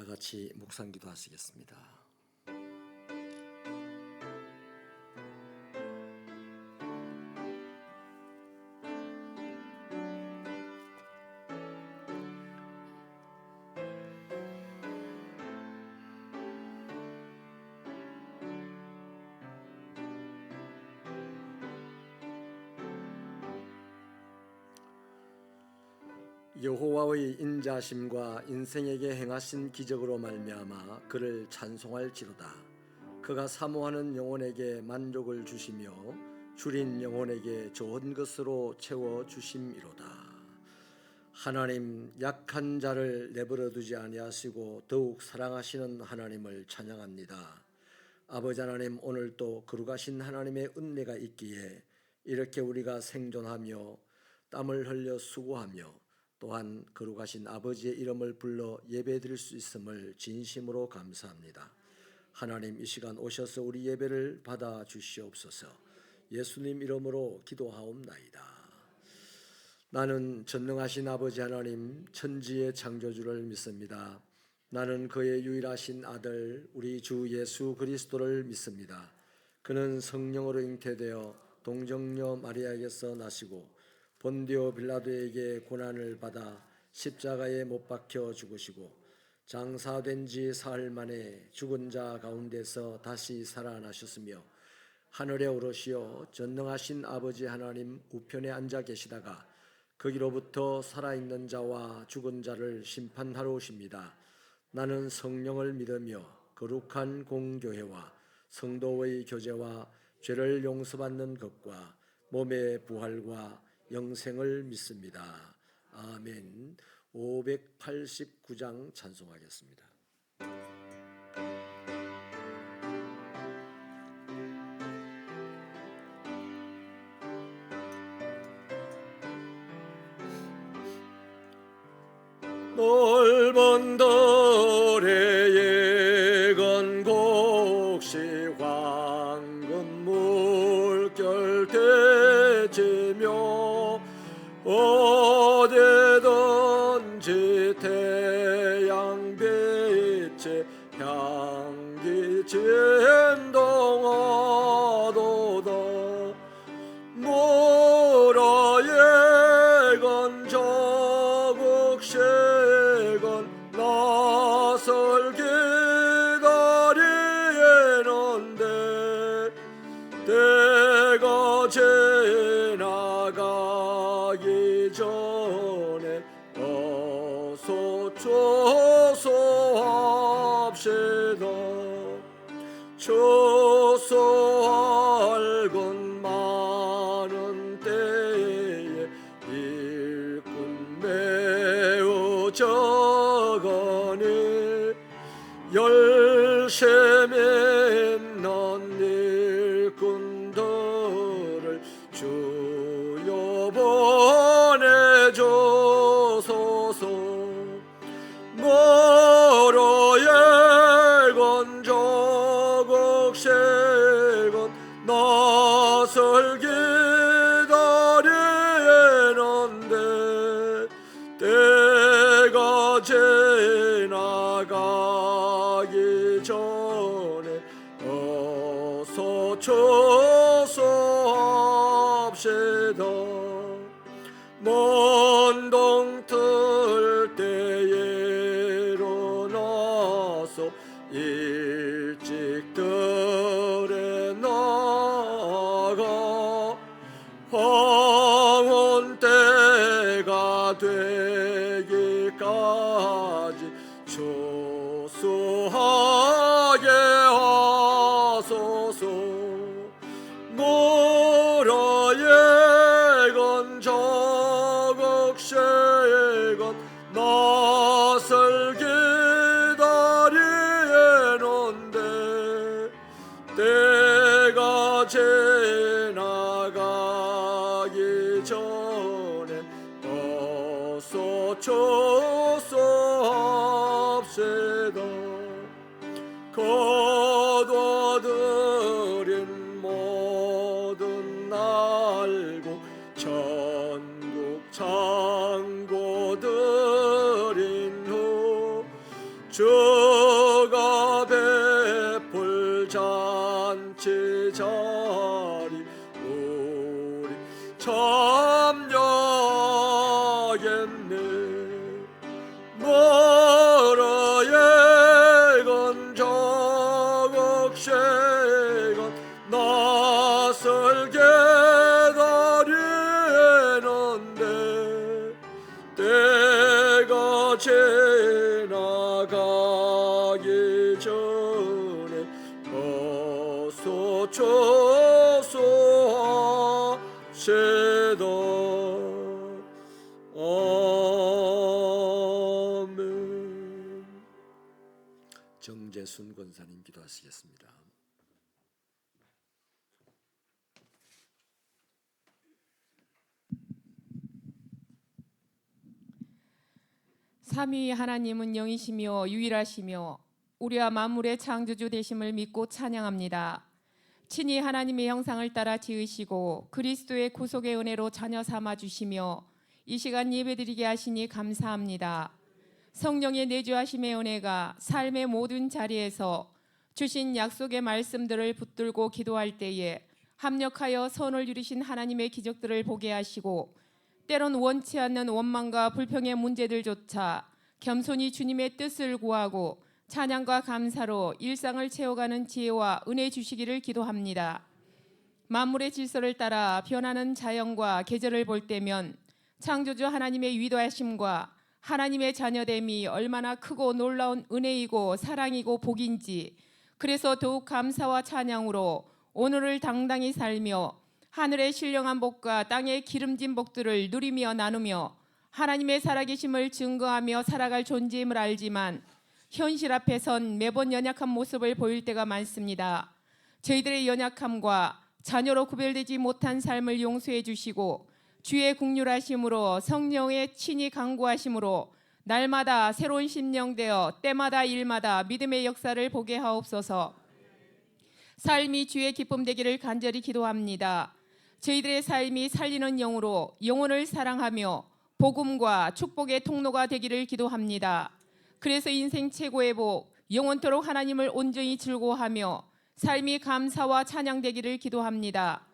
같이 묵상 기도하시겠습니다. 여호와의 인자심과 인생에게 행하신 기적으로 말미암아 그를 찬송할지로다. 그가 사모하는 영혼에게 만족을 주시며 줄인 영혼에게 좋은 것으로 채워 주심이로다. 하나님, 약한 자를 내버려 두지 아니하시고 더욱 사랑하시는 하나님을 찬양합니다. 아버지 하나님, 오늘도 거룩하신 하나님의 은혜가 있기에 이렇게 우리가 생존하며 땀을 흘려 수고하며 또한 거룩하신 아버지의 이름을 불러 예배드릴 수 있음을 진심으로 감사합니다. 하나님, 이 시간 오셔서 우리 예배를 받아 주시옵소서. 예수님 이름으로 기도하옵나이다. 나는 전능하신 아버지 하나님, 천지의 창조주를 믿습니다. 나는 그의 유일하신 아들 우리 주 예수 그리스도를 믿습니다. 그는 성령으로 잉태되어 동정녀 마리아에게서 나시고 본디오 빌라도에게 고난을 받아 십자가에 못 박혀 죽으시고 장사된 지 사흘 만에 죽은 자 가운데서 다시 살아나셨으며 하늘에 오르시어 전능하신 아버지 하나님 우편에 앉아 계시다가 거기로부터 살아있는 자와 죽은 자를 심판하러 오십니다. 나는 성령을 믿으며 거룩한 공교회와 성도의 교제와 죄를 용서받는 것과 몸의 부활과 영생을 믿습니다. 아멘. 589장 찬송하겠습니다. 넓은 도래에 건곡시 황금 물결 대지며 어디든지 태양빛에 향기 진동하도다. 모라에 건 저곡식은 낯을 기다리는데 때가 지나가기 전에 어서 추수합시다. 추수할 것 많은 때에 일꾼 매우 적으니 열심히 있는 일꾼들을 주여 보내주소서. 모로에 건 저곡식은 낯을 기다리는데 때가 지나가기 전에 어서 추수합시다. 먼 동틀 때에 일어나서 일찍 들에 나가 황혼 때가 되기까지 추수하게 하소서. 모라에 건 저곡식은 낯을 기다리는데 때가 지나가기 전에 어서 추수합시다. 거둬들인 모든 날고 천국 창고들인 후 주 잔치 자리 우리 참여했네. 멀어에 건 저곡시간 낯설게 기다리는데 때가 지나가기 전에 어서 초소하시다. 아멘. 정재순 권사님 기도하시겠습니다. 삼위 하나님은 영이시며 유일하시며 우리와 만물의 창조주 되심을 믿고 찬양합니다. 친히 하나님의 형상을 따라 지으시고 그리스도의 구속의 은혜로 자녀 삼아 주시며 이 시간 예배드리게 하시니 감사합니다. 성령의 내주하심의 은혜가 삶의 모든 자리에서 주신 약속의 말씀들을 붙들고 기도할 때에 합력하여 선을 이루신 하나님의 기적들을 보게 하시고 때론 원치 않는 원망과 불평의 문제들조차 겸손히 주님의 뜻을 구하고 찬양과 감사로 일상을 채워가는 지혜와 은혜 주시기를 기도합니다. 만물의 질서를 따라 변하는 자연과 계절을 볼 때면 창조주 하나님의 위대하심과 하나님의 자녀됨이 얼마나 크고 놀라운 은혜이고 사랑이고 복인지, 그래서 더욱 감사와 찬양으로 오늘을 당당히 살며 하늘의 신령한 복과 땅의 기름진 복들을 누리며 나누며 하나님의 살아계심을 증거하며 살아갈 존재임을 알지만 현실 앞에선 매번 연약한 모습을 보일 때가 많습니다. 저희들의 연약함과 자녀로 구별되지 못한 삶을 용서해 주시고 주의 긍휼하심으로 성령의 친히 강구하심으로 날마다 새로운 심령되어 때마다 일마다 믿음의 역사를 보게 하옵소서. 삶이 주의 기쁨 되기를 간절히 기도합니다. 저희들의 삶이 살리는 영으로 영혼을 사랑하며 복음과 축복의 통로가 되기를 기도합니다. 그래서 인생 최고의 복, 영원토록 하나님을 온전히 즐거워하며 삶이 감사와 찬양되기를 기도합니다.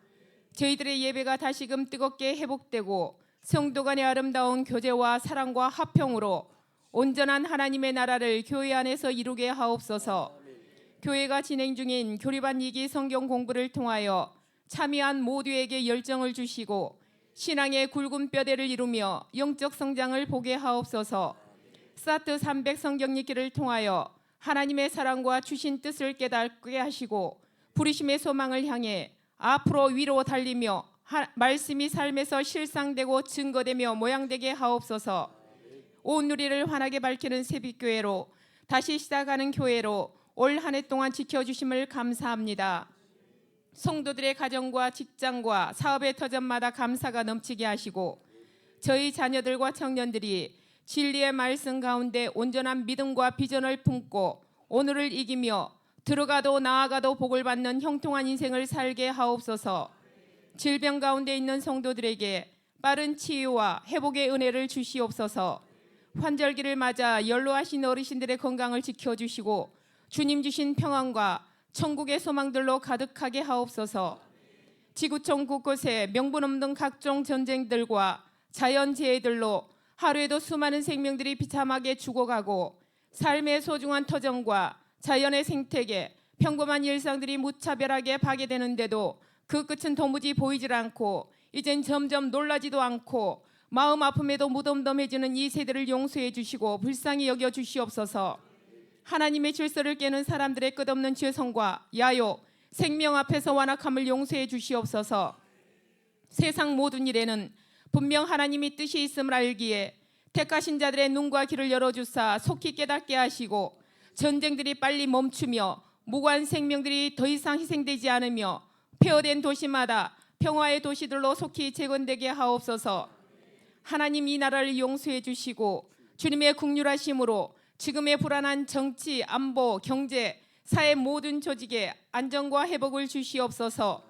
저희들의 예배가 다시금 뜨겁게 회복되고 성도 간의 아름다운 교제와 사랑과 화평으로 온전한 하나님의 나라를 교회 안에서 이루게 하옵소서. 교회가 진행 중인 교리반 2기 성경 공부를 통하여 참여한 모두에게 열정을 주시고 신앙의 굵은 뼈대를 이루며 영적 성장을 보게 하옵소서. 사트 300 성경 읽기를 통하여 하나님의 사랑과 주신 뜻을 깨닫게 하시고 부르심의 소망을 향해 앞으로 위로 달리며 말씀이 삶에서 실상되고 증거되며 모양되게 하옵소서. 온 누리를 환하게 밝히는 새빛교회로 다시 시작하는 교회로 올 한 해 동안 지켜주심을 감사합니다. 성도들의 가정과 직장과 사업의 터전마다 감사가 넘치게 하시고 저희 자녀들과 청년들이 진리의 말씀 가운데 온전한 믿음과 비전을 품고 오늘을 이기며 들어가도 나아가도 복을 받는 형통한 인생을 살게 하옵소서. 질병 가운데 있는 성도들에게 빠른 치유와 회복의 은혜를 주시옵소서. 환절기를 맞아 연로하신 어르신들의 건강을 지켜주시고 주님 주신 평안과 천국의 소망들로 가득하게 하옵소서. 지구촌 곳곳에 명분 없는 각종 전쟁들과 자연재해들로 하루에도 수많은 생명들이 비참하게 죽어가고 삶의 소중한 터전과 자연의 생태계, 평범한 일상들이 무차별하게 파괴되는데도 그 끝은 도무지 보이질 않고 이젠 점점 놀라지도 않고 마음 아픔에도 무덤덤해지는 이 세대를 용서해 주시고 불쌍히 여겨 주시옵소서. 하나님의 질서를 깨는 사람들의 끝없는 죄성과 야욕, 생명 앞에서 완악함을 용서해 주시옵소서. 세상 모든 일에는 분명 하나님이 뜻이 있음을 알기에 택하신 자들의 눈과 귀를 열어주사 속히 깨닫게 하시고 전쟁들이 빨리 멈추며 무고한 생명들이 더 이상 희생되지 않으며 폐허된 도시마다 평화의 도시들로 속히 재건되게 하옵소서. 하나님 이 나라를 용서해 주시고 주님의 긍휼하심으로 지금의 불안한 정치, 안보, 경제, 사회 모든 조직에 안정과 회복을 주시옵소서.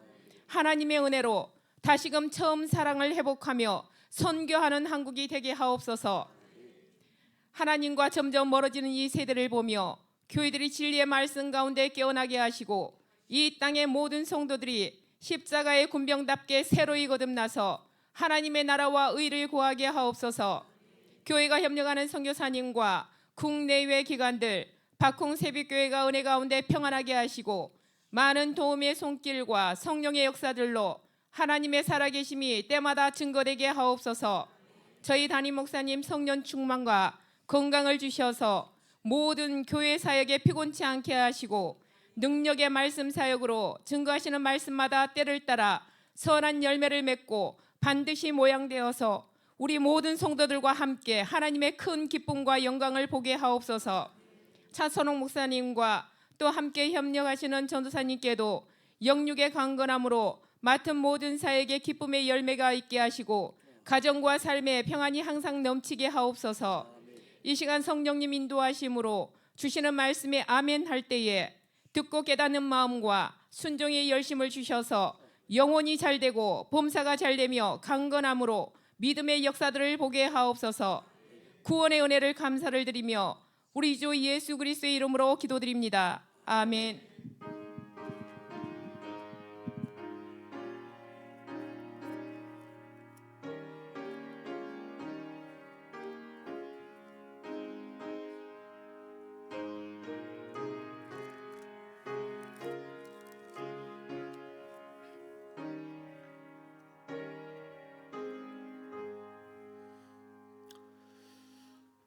하나님의 은혜로 다시금 처음 사랑을 회복하며 선교하는 한국이 되게 하옵소서. 하나님과 점점 멀어지는 이 세대를 보며 교회들이 진리의 말씀 가운데 깨어나게 하시고 이 땅의 모든 성도들이 십자가의 군병답게 새로이 거듭나서 하나님의 나라와 의를 구하게 하옵소서. 교회가 협력하는 선교사님과 국내외 기관들, 박홍 세빛교회가 은혜 가운데 평안하게 하시고 많은 도움의 손길과 성령의 역사들로 하나님의 살아계심이 때마다 증거되게 하옵소서. 저희 담임 목사님 성령 충만과 건강을 주셔서 모든 교회 사역에 피곤치 않게 하시고 능력의 말씀 사역으로 증거하시는 말씀마다 때를 따라 선한 열매를 맺고 반드시 모양되어서 우리 모든 성도들과 함께 하나님의 큰 기쁨과 영광을 보게 하옵소서. 차선홍 목사님과 또 함께 협력하시는 전도사님께도 영육의 강건함으로 맡은 모든 사역에 기쁨의 열매가 있게 하시고 가정과 삶에 평안이 항상 넘치게 하옵소서. 이 시간 성령님 인도하심으로 주시는 말씀에 아멘 할 때에 듣고 깨닫는 마음과 순종의 열심을 주셔서 영혼이 잘되고 범사가 잘되며 강건함으로 믿음의 역사들을 보게 하옵소서. 구원의 은혜를 감사를 드리며 우리 주 예수 그리스도의 이름으로 기도드립니다. 아멘.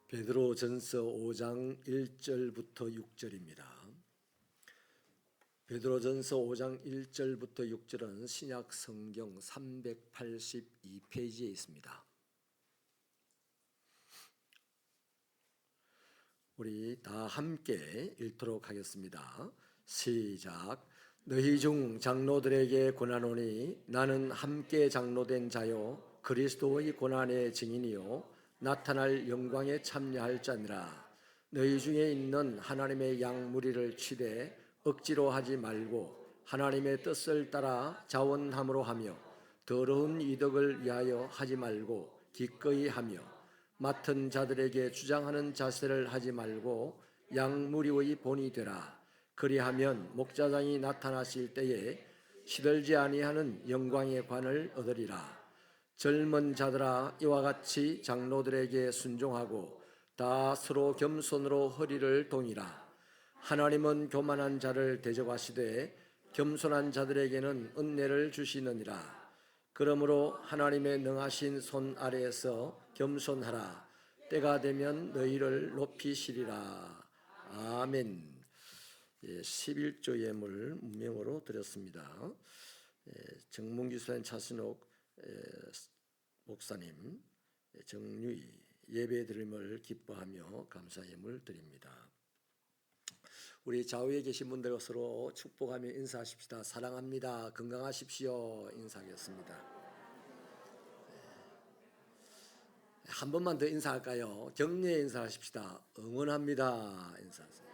베드로전서 5장 1절부터 6절입니다. 베드로전서 5장 1절부터 6절은 신약 성경 382페이지에 있습니다. 우리 다 함께 읽도록 하겠습니다. 시작. 너희 중 장로들에게 권하노니 나는 함께 장로된 자요 그리스도의 고난의 증인이요 나타날 영광에 참여할 자니라. 너희 중에 있는 하나님의 양 무리를 치되 억지로 하지 말고 하나님의 뜻을 따라 자원함으로 하며 더러운 이득을 위하여 하지 말고 기꺼이 하며 맡은 자들에게 주장하는 자세를 하지 말고 양 무리의 본이 되라. 그리하면 목자장이 나타나실 때에 시들지 아니하는 영광의 관을 얻으리라. 젊은 자들아 이와 같이 장로들에게 순종하고 다 서로 겸손으로 허리를 동이라. 하나님은 교만한 자를 대접하시되 겸손한 자들에게는 은혜를 주시느니라. 그러므로 하나님의 능하신 손 아래에서 겸손하라. 때가 되면 너희를 높이시리라. 아멘. 11조 예물 문명으로 드렸습니다. 정문기 수사님, 차순옥 목사님, 정유희 예배 드림을 기뻐하며 감사 예물 드립니다. 우리 좌우에 계신 분들 서로 축복하며 인사하십시다. 사랑합니다. 건강하십시오. 인사하겠습니다. 한 번만 더 인사할까요? 격려의 인사하십시다. 응원합니다. 인사하세요.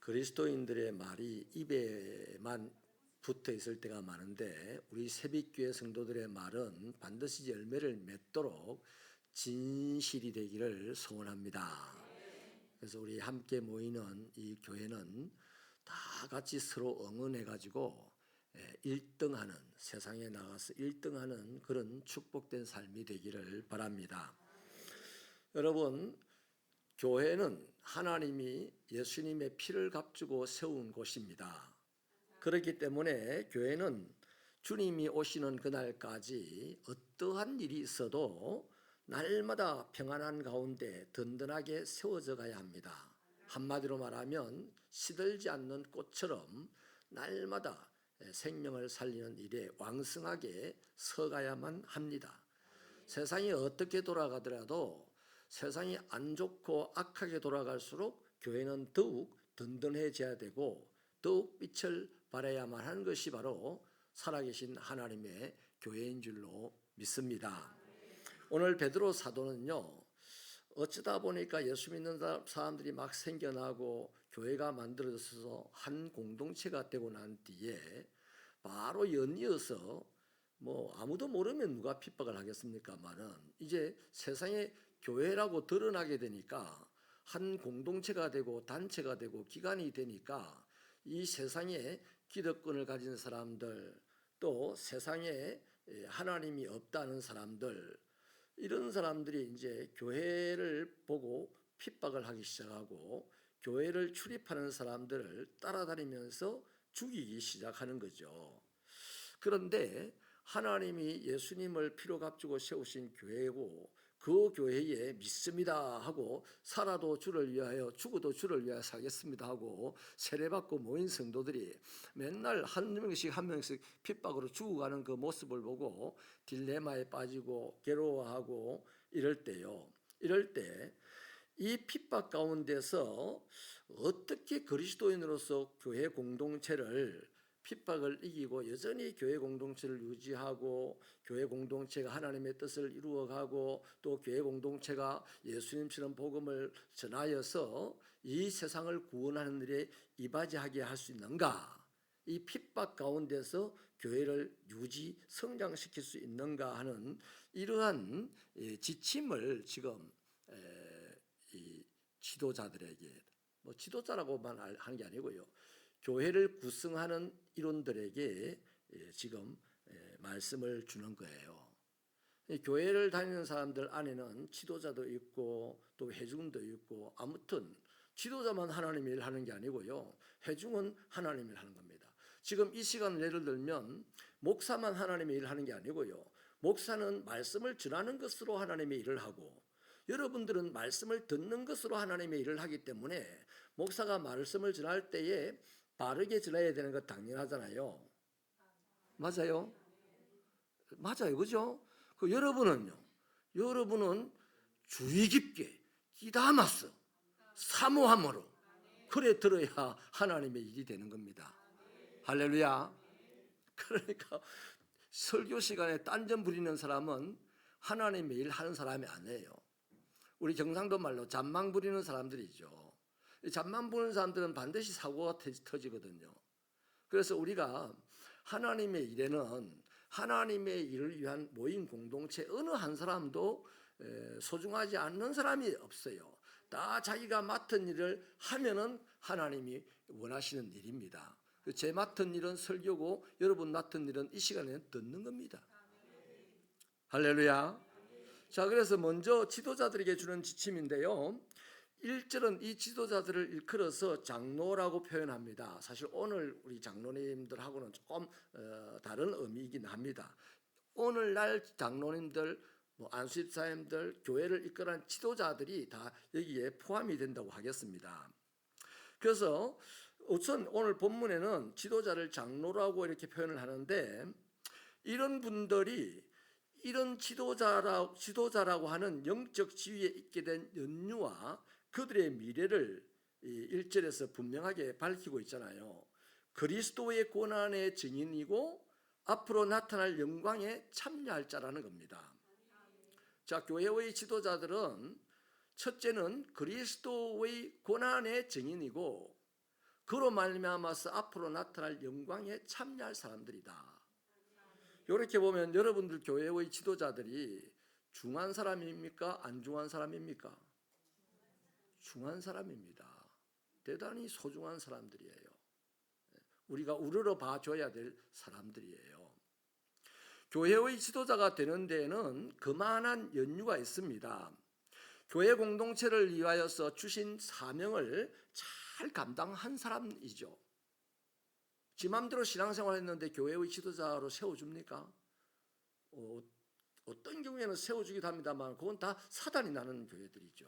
그리스도인들의 말이 입에만 붙어 있을 때가 많은데 우리 새빛교회 성도들의 말은 반드시 열매를 맺도록 진실이 되기를 소원합니다. 그래서 우리 함께 모이는 이 교회는 다 같이 서로 응원해가지고 1등하는, 세상에 나가서 1등하는 그런 축복된 삶이 되기를 바랍니다. 여러분, 교회는 하나님이 예수님의 피를 값주고 세운 곳입니다. 그렇기 때문에 교회는 주님이 오시는 그날까지 어떠한 일이 있어도 날마다 평안한 가운데 든든하게 세워져 가야 합니다. 한마디로 말하면 시들지 않는 꽃처럼 날마다 생명을 살리는 일에 왕성하게 서가야만 합니다. 세상이 어떻게 돌아가더라도 세상이 안 좋고 악하게 돌아갈수록 교회는 더욱 든든해져야 되고 더욱 빛을 발해야만 하는 것이 바로 살아계신 하나님의 교회인 줄로 믿습니다. 오늘 베드로 사도는요, 어쩌다 보니까 예수 믿는 사람들이 막 생겨나고 교회가 만들어져서 한 공동체가 되고 난 뒤에 바로 연이어서 아무도 모르면 누가 핍박을 하겠습니까만은 이제 세상에 교회라고 드러나게 되니까 한 공동체가 되고 단체가 되고 기관이 되니까 이 세상에 기득권을 가진 사람들, 또 세상에 하나님이 없다는 사람들, 이런 사람들이 이제 교회를 보고 핍박을 하기 시작하고 교회를 출입하는 사람들을 따라다니면서 죽이기 시작하는 거죠. 그런데 하나님이 예수님을 피로 값주고 세우신 교회고 그 교회에 믿습니다 하고 살아도 주를 위하여 죽어도 주를 위하여 살겠습니다 하고 세례받고 모인 성도들이 맨날 한 명씩 핍박으로 죽어가는 그 모습을 보고 딜레마에 빠지고 괴로워하고 이럴 때요. 이럴 때 이 핍박 가운데서 어떻게 그리스도인으로서 교회 공동체를 핍박을 이기고 여전히 교회 공동체를 유지하고 교회 공동체가 하나님의 뜻을 이루어가고 또 교회 공동체가 예수님처럼 복음을 전하여서 이 세상을 구원하는 일에 이바지하게 할 수 있는가? 이 핍박 가운데서 교회를 유지 성장시킬 수 있는가 하는 이러한 지침을 지금 이 지도자들에게, 뭐 지도자라고만 하는 게 아니고요, 교회를 구성하는 이론들에게 지금 말씀을 주는 거예요. 교회를 다니는 사람들 안에는 지도자도 있고 또 회중도 있고, 아무튼 지도자만 하나님의 일을 하는 게 아니고요, 회중은 하나님의 일을 하는 겁니다. 지금 이 시간을 예를 들면 목사만 하나님의 일을 하는 게 아니고요, 목사는 말씀을 전하는 것으로 하나님의 일을 하고 여러분들은 말씀을 듣는 것으로 하나님의 일을 하기 때문에 목사가 말씀을 전할 때에 바르게 전해야 되는 것 당연하잖아요. 맞아요? 맞아요. 그죠? 그 여러분은 주의 깊게 귀담아서 사모함으로 그래 들어야 하나님의 일이 되는 겁니다. 할렐루야. 그러니까 설교 시간에 딴전 부리는 사람은 하나님의 일 하는 사람이 아니에요. 우리 경상도 말로 잔망 부리는 사람들이죠. 잔망 부리는 사람들은 반드시 사고가 터지거든요. 그래서 우리가 하나님의 일에는 하나님의 일을 위한 모임 공동체 어느 한 사람도 소중하지 않는 사람이 없어요. 다 자기가 맡은 일을 하면은 하나님이 원하시는 일입니다. 제 맡은 일은 설교고 여러분 맡은 일은 이 시간에 듣는 겁니다. 할렐루야. 자, 그래서 먼저 지도자들에게 주는 지침인데요, 1절은 이 지도자들을 일컬어서 장로라고 표현합니다. 사실 오늘 우리 장로님들하고는 조금 다른 의미이긴 합니다. 오늘날 장로님들, 안수집사님들, 교회를 이끌어가는 지도자들이 다 여기에 포함이 된다고 하겠습니다. 그래서 우선 오늘 본문에는 지도자를 장로라고 이렇게 표현을 하는데, 이런 분들이 이런 지도자라고 하는 영적 지위에 있게 된 연유와 그들의 미래를 1절에서 분명하게 밝히고 있잖아요. 그리스도의 고난의 증인이고 앞으로 나타날 영광에 참여할 자라는 겁니다. 자, 교회의 지도자들은 첫째는 그리스도의 고난의 증인이고 그로 말미암아서 앞으로 나타날 영광에 참여할 사람들이다. 이렇게 보면 여러분들 교회의 지도자들이 중한 사람입니까? 안 중한 사람입니까? 중한 사람입니다. 대단히 소중한 사람들이에요. 우리가 우러러 봐줘야 될 사람들이에요. 교회의 지도자가 되는 데에는 그만한 연유가 있습니다. 교회 공동체를 위하여서 주신 사명을 잘 감당한 사람이죠. 지 맘대로 신앙생활 했는데 교회의 지도자로 세워줍니까? 어떤 경우에는 세워주기도 합니다만 그건 다 사단이 나는 교회들이죠.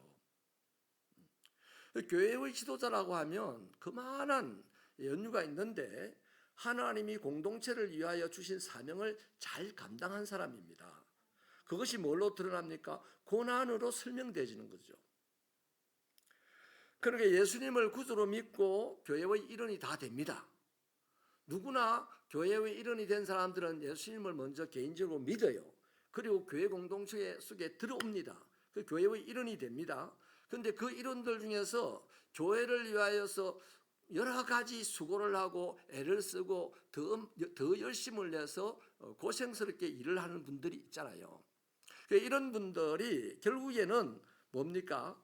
교회의 지도자라고 하면 그만한 연유가 있는데 하나님이 공동체를 위하여 주신 사명을 잘 감당한 사람입니다. 그것이 뭘로 드러납니까? 고난으로 설명되어지는 거죠. 그러니까 예수님을 구주로 믿고 교회의 일원이 다 됩니다. 누구나 교회의 일원이 된 사람들은 예수님을 먼저 개인적으로 믿어요. 그리고 교회 공동체 속에 들어옵니다. 그 교회의 일원이 됩니다. 그런데 그 일원들 중에서 교회를 위하여서 여러 가지 수고를 하고 애를 쓰고 더 열심을 내서 고생스럽게 일을 하는 분들이 있잖아요. 이런 분들이 결국에는 뭡니까?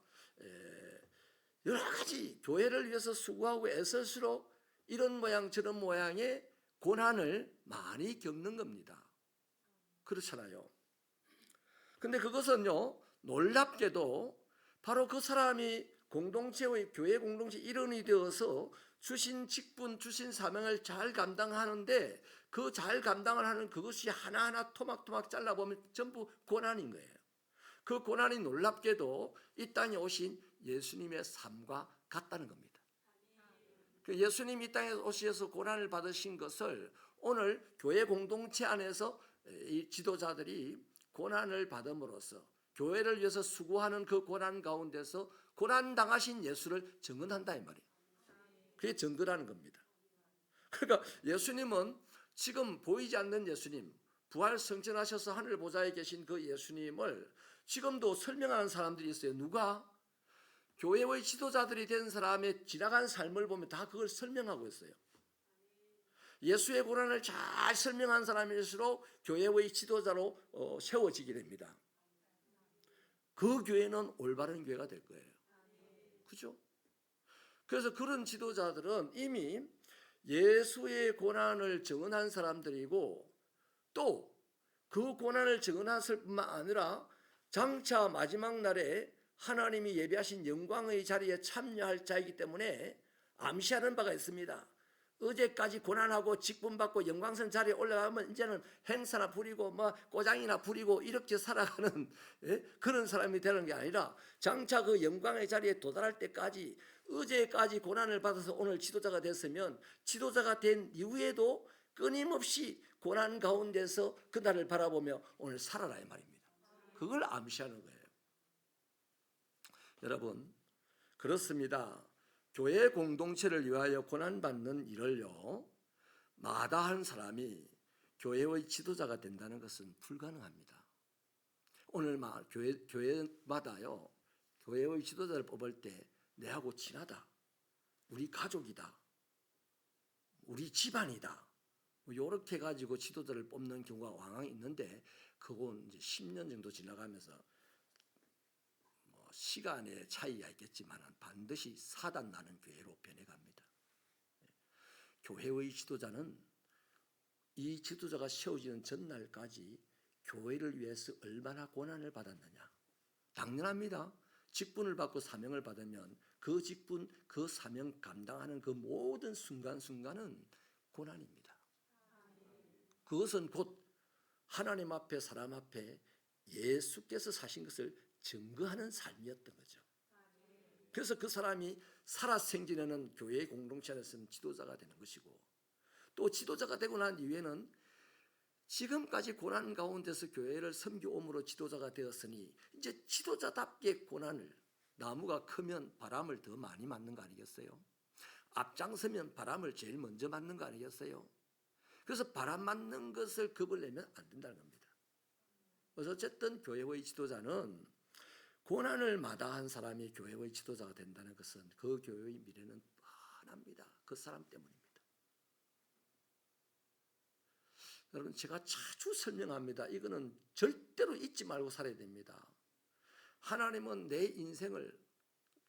여러 가지 교회를 위해서 수고하고 애쓸수록 이런 모양 저런 모양의 고난을 많이 겪는 겁니다. 그렇잖아요. 근데 그것은요, 놀랍게도 바로 그 사람이 공동체의 교회 공동체 일원이 되어서 주신 직분, 주신 사명을 잘 감당하는데 그 잘 감당을 하는 그것이 하나하나 토막토막 잘라보면 전부 고난인 거예요. 그 고난이 놀랍게도 이 땅에 오신 예수님의 삶과 같다는 겁니다. 예수님이 이 땅에 오셔서 고난을 받으신 것을 오늘 교회 공동체 안에서 이 지도자들이 고난을 받음으로써 교회를 위해서 수고하는 그 고난 가운데서 고난 당하신 예수를 증언한다 이 말이에요. 그게 증거라는 겁니다. 그러니까 예수님은 지금 보이지 않는 예수님, 부활 승천하셔서 하늘 보좌에 계신 그 예수님을 지금도 설명하는 사람들이 있어요. 누가? 교회의 지도자들이 된 사람의 지나간 삶을 보면 다 그걸 설명하고 있어요. 예수의 고난을 잘 설명한 사람일수록 교회의 지도자로 세워지게 됩니다. 그 교회는 올바른 교회가 될 거예요. 그죠? 그래서 그런 지도자들은 이미 예수의 고난을 증언한 사람들이고 또 그 고난을 증언했을 뿐만 아니라 장차 마지막 날에 하나님이 예비하신 영광의 자리에 참여할 자이기 때문에 암시하는 바가 있습니다. 어제까지 고난하고 직분받고 영광선 자리에 올라가면 이제는 행사나 부리고 꼬장이나 부리고 이렇게 살아가는 그런 사람이 되는 게 아니라 장차 그 영광의 자리에 도달할 때까지 어제까지 고난을 받아서 오늘 지도자가 됐으면 지도자가 된 이후에도 끊임없이 고난 가운데서 그날을 바라보며 오늘 살아라 이 말입니다. 그걸 암시하는 거예요. 여러분, 그렇습니다. 교회 공동체를 위하여 고난받는 일을요, 마다한 사람이 교회의 지도자가 된다는 것은 불가능합니다. 오늘 교회마다요, 교회의 지도자를 뽑을 때 내하고 친하다, 우리 가족이다, 우리 집안이다, 이렇게 가지고 지도자를 뽑는 경우가 왕왕 있는데 그건 이제 10년 정도 지나가면서 시간의 차이가 있겠지만 반드시 사단 나는 교회로 변해갑니다. 교회의 지도자는 이 지도자가 세워지는 전날까지 교회를 위해서 얼마나 고난을 받았느냐. 당연합니다. 직분을 받고 사명을 받으면 그 직분, 그 사명 감당하는 그 모든 순간순간은 고난입니다. 그것은 곧 하나님 앞에 사람 앞에 예수께서 사신 것을 증거하는 삶이었던 거죠. 그래서 그 사람이 살아생전에는 교회 공동체 안에서는 지도자가 되는 것이고 또 지도자가 되고 난 이후에는 지금까지 고난 가운데서 교회를 섬겨옴으로 지도자가 되었으니 이제 지도자답게 고난을, 나무가 크면 바람을 더 많이 맞는 거 아니겠어요? 앞장서면 바람을 제일 먼저 맞는 거 아니겠어요? 그래서 바람 맞는 것을 겁을 내면 안 된다는 겁니다. 그래서 어쨌든 교회의 지도자는 고난을 마다한 사람이 교회의 지도자가 된다는 것은 그 교회의 미래는 뻔합니다. 그 사람 때문입니다. 여러분, 제가 자주 설명합니다. 이거는 절대로 잊지 말고 살아야 됩니다. 하나님은 내 인생을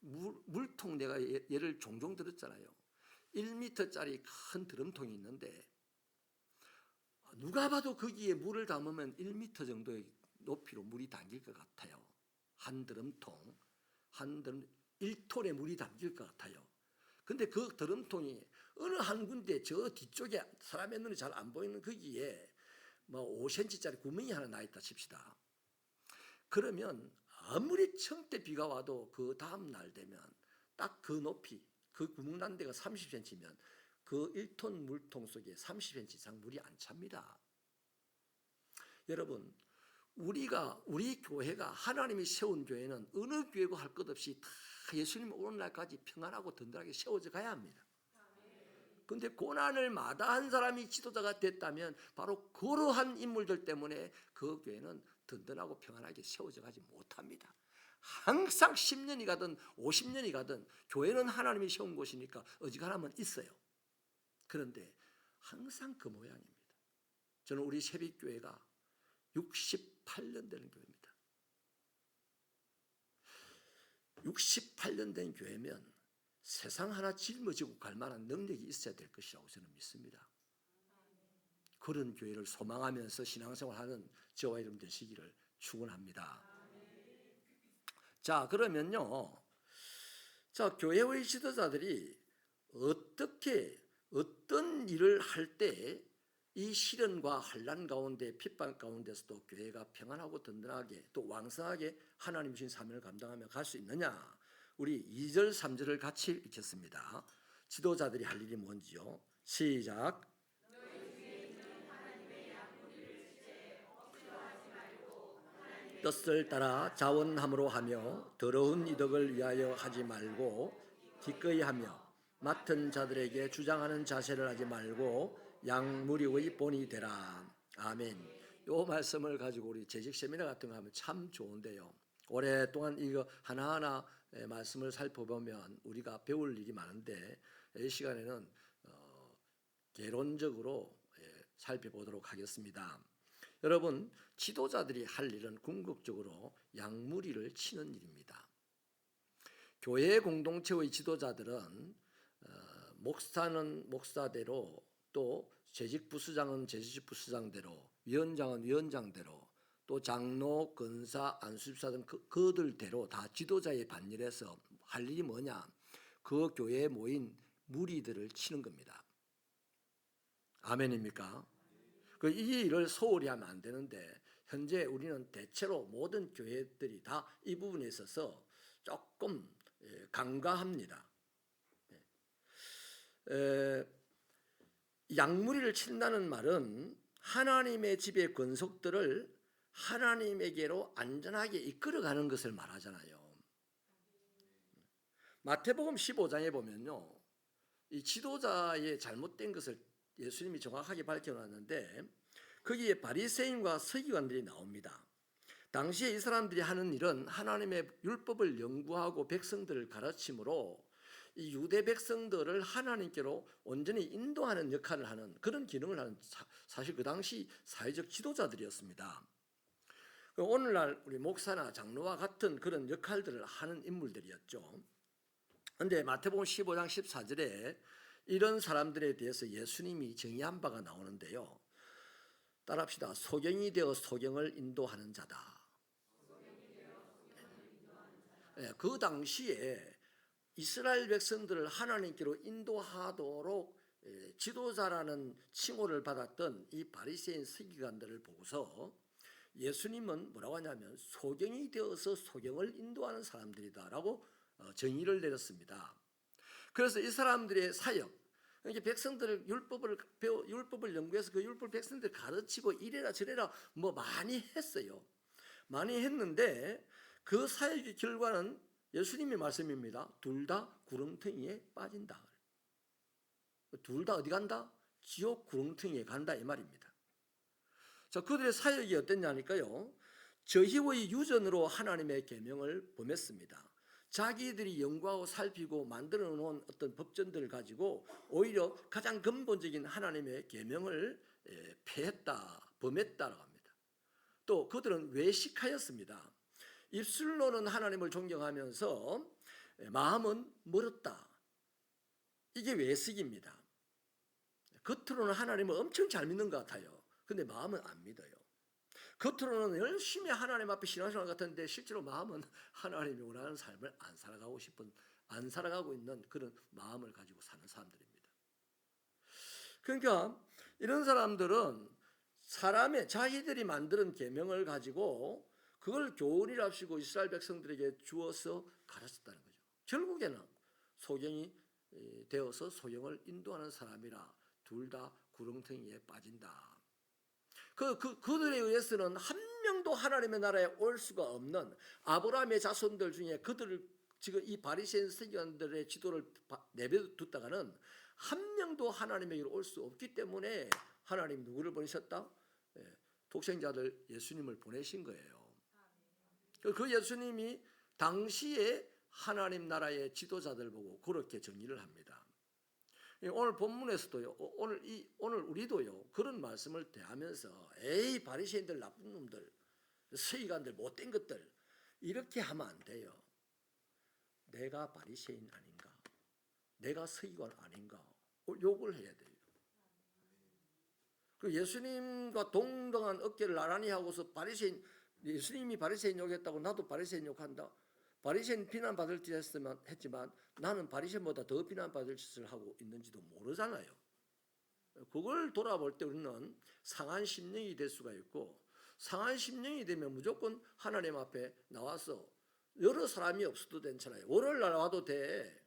물통, 내가 예를 종종 들었잖아요. 1m짜리 큰 드럼통이 있는데 누가 봐도 거기에 물을 담으면 1m 정도의 높이로 물이 담길 것 같아요. 한 드럼통, 1톤의 물이 담길 것 같아요. 근데 그 드럼통이 어느 한 군데 저 뒤쪽에 사람의 눈이 잘 안 보이는 거기에 5cm짜리 구멍이 하나 나 있다 칩시다. 그러면 아무리 청때 비가 와도 그 다음 날 되면 딱 그 높이, 그 구멍 난 데가 30cm면 그 1톤 물통 속에 30cm 이상 물이 안 찹니다. 여러분, 우리 교회가 하나님이 세운 교회는 어느 교회고 할 것 없이 다 예수님 오는 날까지 평안하고 든든하게 세워져 가야 합니다. 그런데 고난을 마다한 사람이 지도자가 됐다면 바로 그러한 인물들 때문에 그 교회는 든든하고 평안하게 세워져 가지 못합니다. 항상 10년이 가든 50년이 가든 교회는 하나님이 세운 곳이니까 어지간하면 있어요. 그런데 항상 그 모양입니다. 저는 우리 새빛교회가 68년 되는 교회입니다. 68년 된 교회면 세상 하나 짊어지고 갈 만한 능력이 있어야 될 것이라고 저는 믿습니다. 그런 교회를 소망하면서 신앙생활하는 저와 여러분 되시기를 축원합니다. 자, 그러면요. 자, 교회의 지도자들이 어떤 일을 할 때 이 시련과 환난 가운데 핍박 가운데서도 교회가 평안하고 든든하게 또 왕성하게 하나님 주신 사명을 감당하며 갈 수 있느냐? 우리 2절 3절을 같이 읽겠습니다. 지도자들이 할 일이 뭔지요? 시작. 뜻을 따라 자원함으로 하며 더러운 이득을 위하여 하지 말고 기꺼이 하며 맡은 자들에게 주장하는 자세를 하지 말고 양무리의 본이 되라. 아멘. 이 말씀을 가지고 우리 재직 세미나 같은 거 하면 참 좋은데요. 오랫동안 이거 하나하나 말씀을 살펴보면 우리가 배울 일이 많은데 이 시간에는 개론적으로 살펴보도록 하겠습니다. 여러분, 지도자들이 할 일은 궁극적으로 양무리를 치는 일입니다. 교회 공동체의 지도자들은 목사는 목사대로, 또 재직 부수장은 재직 부수장대로, 위원장은 위원장대로, 또 장로, 권사, 안수집사 등 그들대로 다 지도자의 반열에서 할 일이 뭐냐? 그 교회에 모인 무리들을 치는 겁니다. 아멘입니까? 이 일을 소홀히 하면 안 되는데 현재 우리는 대체로 모든 교회들이 다 이 부분에 있어서 조금 간과합니다. 양무리를 친다는 말은 하나님의 집의 권속들을 하나님에게로 안전하게 이끌어가는 것을 말하잖아요. 마태복음 15장에 보면요, 이 지도자의 잘못된 것을 예수님이 정확하게 밝혀놨는데 거기에 바리새인과 서기관들이 나옵니다. 당시에 이 사람들이 하는 일은 하나님의 율법을 연구하고 백성들을 가르침으로 이 유대 백성들을 하나님께로 온전히 인도하는 역할을 하는 그런 기능을 하는 사실 그 당시 사회적 지도자들이었습니다. 오늘날 우리 목사나 장로와 같은 그런 역할들을 하는 인물들이었죠. 그런데 마태복음 15장 14절에 이런 사람들에 대해서 예수님이 정의한 바가 나오는데요. 따라합시다. 소경이 되어 소경을 인도하는 자다. 그 당시에 이스라엘 백성들을 하나님께로 인도하도록 지도자라는 칭호를 받았던 이 바리새인 서기관들을 보고서 예수님은 뭐라고 하냐면 소경이 되어서 소경을 인도하는 사람들이다라고 정의를 내렸습니다. 그래서 이 사람들의 사역, 이렇게 백성들을 율법을 연구해서 그 율법 백성들 가르치고 이래라 저래라 뭐 많이 했어요. 많이 했는데 그 사역의 결과는 예수님의 말씀입니다. 둘 다 구렁텅이에 빠진다. 둘 다 어디 간다? 지옥 구렁텅이에 간다 이 말입니다. 자, 그들의 사역이 어땠냐니까요. 저희의 유전으로 하나님의 계명을 범했습니다. 자기들이 연구하고 살피고 만들어 놓은 어떤 법전들을 가지고 오히려 가장 근본적인 하나님의 계명을 폐했다, 범했다라고 합니다. 또 그들은 외식하였습니다. 입술로는 하나님을 존경하면서 마음은 멀었다. 이게 외식입니다. 겉으로는 하나님을 엄청 잘 믿는 것 같아요. 근데 마음은 안 믿어요. 겉으로는 열심히 하나님 앞에 신앙생활 같은데 실제로 마음은 하나님이 원하는 삶을 안 살아가고 있는 그런 마음을 가지고 사는 사람들입니다. 그러니까 이런 사람들은 자기들이 만드는 계명을 가지고 그걸 교훈이랍시고 이스라엘 백성들에게 주어서 가르쳤다는 거죠. 결국에는 소경이 되어서 소경을 인도하는 사람이라 둘 다 구렁텅이에 빠진다. 그들에 의해서는 한 명도 하나님의 나라에 올 수가 없는 아브라함의 자손들 중에 그들을 지금 이 바리새인 서기관들의 지도를 내버려뒀다가는 한 명도 하나님에게로 올 수 없기 때문에 하나님 누구를 보내셨다? 독생자들 예수님을 보내신 거예요. 그 예수님이 당시에 하나님 나라의 지도자들 보고 그렇게 정의를 합니다. 오늘 본문에서도요, 오늘 우리도요 그런 말씀을 대하면서 에이 바리새인들 나쁜 놈들, 서기관들 못된 것들 이렇게 하면 안 돼요. 내가 바리새인 아닌가? 내가 서기관 아닌가? 욕을 해야 돼요. 그 예수님과 동등한 어깨를 나란히 하고서 바리새인, 예수님이 바리새인 욕했다고 나도 바리새인 욕한다. 바리새인 비난받을 듯 했지만 나는 바리새인보다 더 비난받을 짓을 하고 있는지도 모르잖아요. 그걸 돌아볼 때 우리는 상한 심령이 될 수가 있고, 상한 심령이 되면 무조건 하나님 앞에 나와서 여러 사람이 없어도 괜찮아요. 월요일날 와도 돼.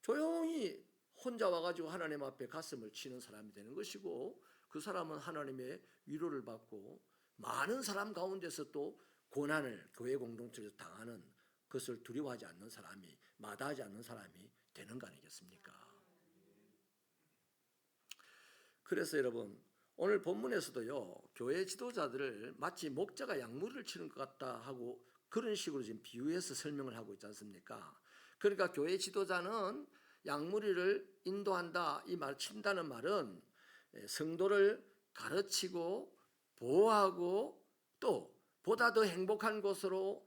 조용히 혼자 와가지고 하나님 앞에 가슴을 치는 사람이 되는 것이고, 그 사람은 하나님의 위로를 받고 많은 사람 가운데서 또 고난을 교회 공동체에서 당하는 것을 두려워하지 않는 사람이, 마다하지 않는 사람이 되는 거 아니겠습니까? 그래서 여러분, 오늘 본문에서도요, 교회 지도자들을 마치 목자가 양무리를 치는 것 같다 하고 그런 식으로 지금 비유해서 설명을 하고 있지 않습니까? 그러니까 교회 지도자는 양무리를 인도한다, 이 말, 친다는 말은 성도를 가르치고 보호하고 또 보다 더 행복한 곳으로,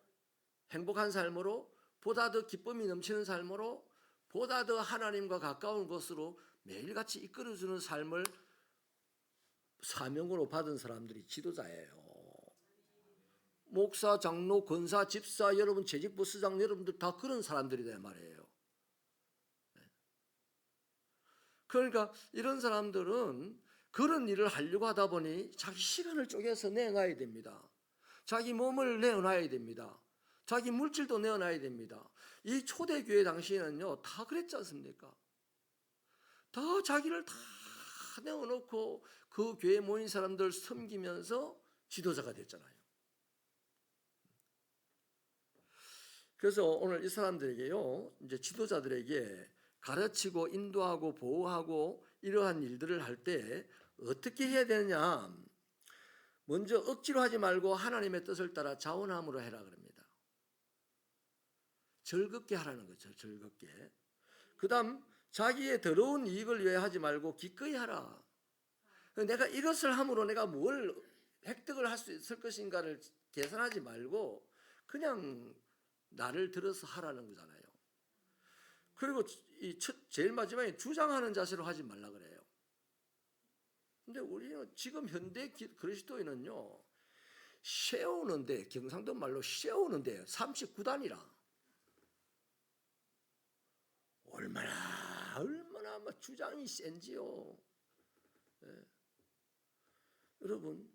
행복한 삶으로, 보다 더 기쁨이 넘치는 삶으로, 보다 더 하나님과 가까운 곳으로 매일같이 이끌어주는 삶을 사명으로 받은 사람들이 지도자예요. 목사, 장로, 권사, 집사, 여러분 재직부서장 여러분들 다 그런 사람들이다 말이에요. 그러니까 이런 사람들은 그런 일을 하려고 하다 보니 자기 시간을 쪼개서 내놔야 됩니다. 자기 몸을 내어놔야 됩니다. 자기 물질도 내어놔야 됩니다. 이 초대교회 당시에는요, 다 그랬지 않습니까? 다 자기를 다 내어놓고 그 교회에 모인 사람들 섬기면서 지도자가 됐잖아요. 그래서 오늘 이 사람들에게요, 이제 지도자들에게 가르치고 인도하고 보호하고 이러한 일들을 할 때 어떻게 해야 되느냐? 먼저 억지로 하지 말고 하나님의 뜻을 따라 자원함으로 해라 그럽니다. 즐겁게 하라는 거죠. 즐겁게. 그 다음 자기의 더러운 이익을 위해 하지 말고 기꺼이 하라. 내가 이것을 함으로 내가 뭘 획득을 할 수 있을 것인가를 계산하지 말고 그냥 나를 들어서 하라는 거잖아요. 그리고 제일 마지막에 주장하는 자세로 하지 말라 그래요. 근데 우리는 지금 현대 그리스도인은요, 세우는데, 경상도 말로 세우는데 39단이라 얼마나 막 주장이 센지요. 예. 여러분,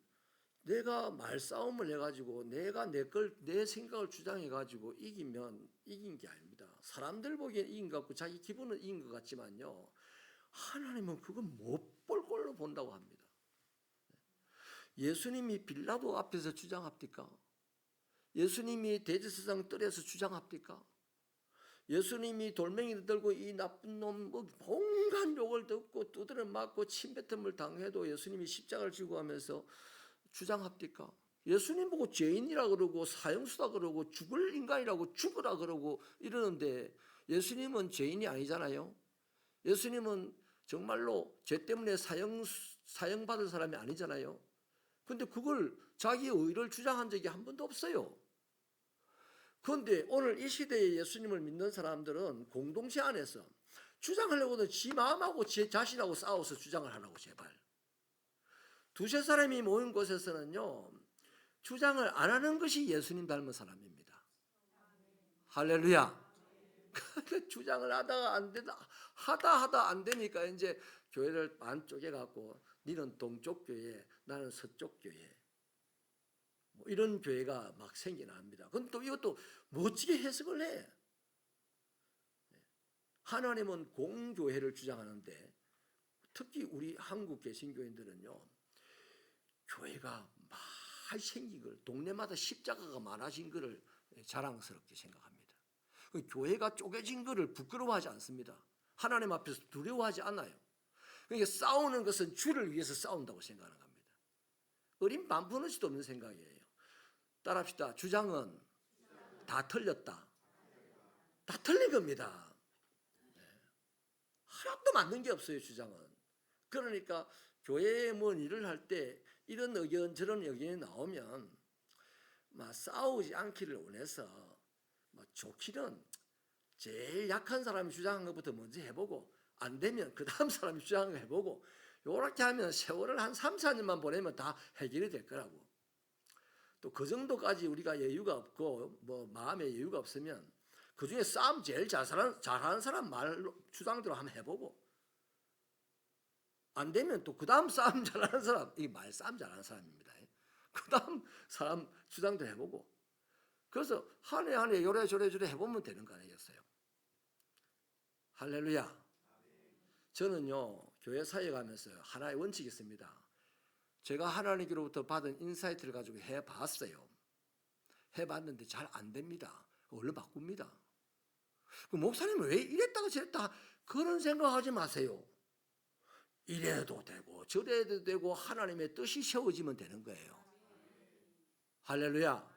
내가 말싸움을 해가지고 내가 내 생각을 주장해가지고 이기면 이긴 게 아닙니다. 사람들 보기엔 이긴 것 같고 자기 기분은 이긴 것 같지만요, 하나님은 그건 못 볼 걸로 본다고 합니다. 예수님이 빌라도 앞에서 주장합니까? 예수님이 대제사장 뜰에서 주장합니까? 예수님이 돌멩이를 들고 이 나쁜 놈 온갖 욕을 듣고 두드려 맞고 침뱉음을 당해도 예수님이 십자가를 지고 하면서 주장합니까? 예수님 보고 죄인이라 그러고 사형수다 그러고 죽을 인간이라고 죽으라 그러고 이러는데 예수님은 죄인이 아니잖아요. 예수님은 정말로 죄 때문에 사형받을 사람이 아니잖아요. 근데 그걸 자기의 의를 주장한 적이 한 번도 없어요. 그런데 오늘 이 시대에 예수님을 믿는 사람들은 공동체 안에서 주장하려고는 지 마음하고 지 자신하고 싸워서 주장을 하라고. 제발. 두세 사람이 모인 곳에서는요, 주장을 안 하는 것이 예수님 닮은 사람입니다. 할렐루야. 주장을 하다가 안 되다, 하다 안 되니까 이제 교회를 반 쪼개갖고 니는 동쪽 교회, 나는 서쪽 교회, 뭐 이런 교회가 막 생기나 합니다. 근데 또 이것도 멋지게 해석을 해. 하나님은 공교회를 주장하는데 특히 우리 한국 개신교인들은요, 교회가 많이 생긴 걸, 동네마다 십자가가 많아진 것을 자랑스럽게 생각합니다. 교회가 쪼개진 것을 부끄러워하지 않습니다. 하나님 앞에서 두려워하지 않아요. 그러니까 싸우는 것은 주를 위해서 싸운다고 생각하는 겁니다. 어린 반푼어치도 없는 생각이에요. 따라합시다. 주장은 다 틀렸다. 다 틀린 겁니다. 하나도 맞는 게 없어요, 주장은. 그러니까 교회에 뭔 일을 할 때 이런 의견 저런 의견이 나오면 막 싸우지 않기를 원해서 뭐 좋기는 제일 약한 사람이 주장한 것부터 먼저 해보고 안 되면 그 다음 사람이 주장한 거 해보고 요렇게 하면 세월을 한 3, 4년만 보내면 다 해결이 될 거라고. 또 그 정도까지 우리가 여유가 없고 뭐 마음에 여유가 없으면 그중에 싸움 제일 잘하는 사람 말로 주장대로 한번 해보고 안 되면 또 그 다음 싸움 잘하는 사람, 이 말싸움 잘하는 사람입니다. 그 다음 사람 주장대로 해보고 그래서 한 해 요래저래 해보면 되는 거 아니겠어요? 할렐루야. 저는요 교회 사역하면서 하나의 원칙이 있습니다. 제가 하나님께로부터 받은 인사이트를 가지고 해봤어요. 해봤는데 잘 안 됩니다. 얼른 바꿉니다. 그 목사님은 왜 이랬다가 저랬다 그런 생각하지 마세요. 이래도 되고 저래도 되고 하나님의 뜻이 세워지면 되는 거예요. 할렐루야.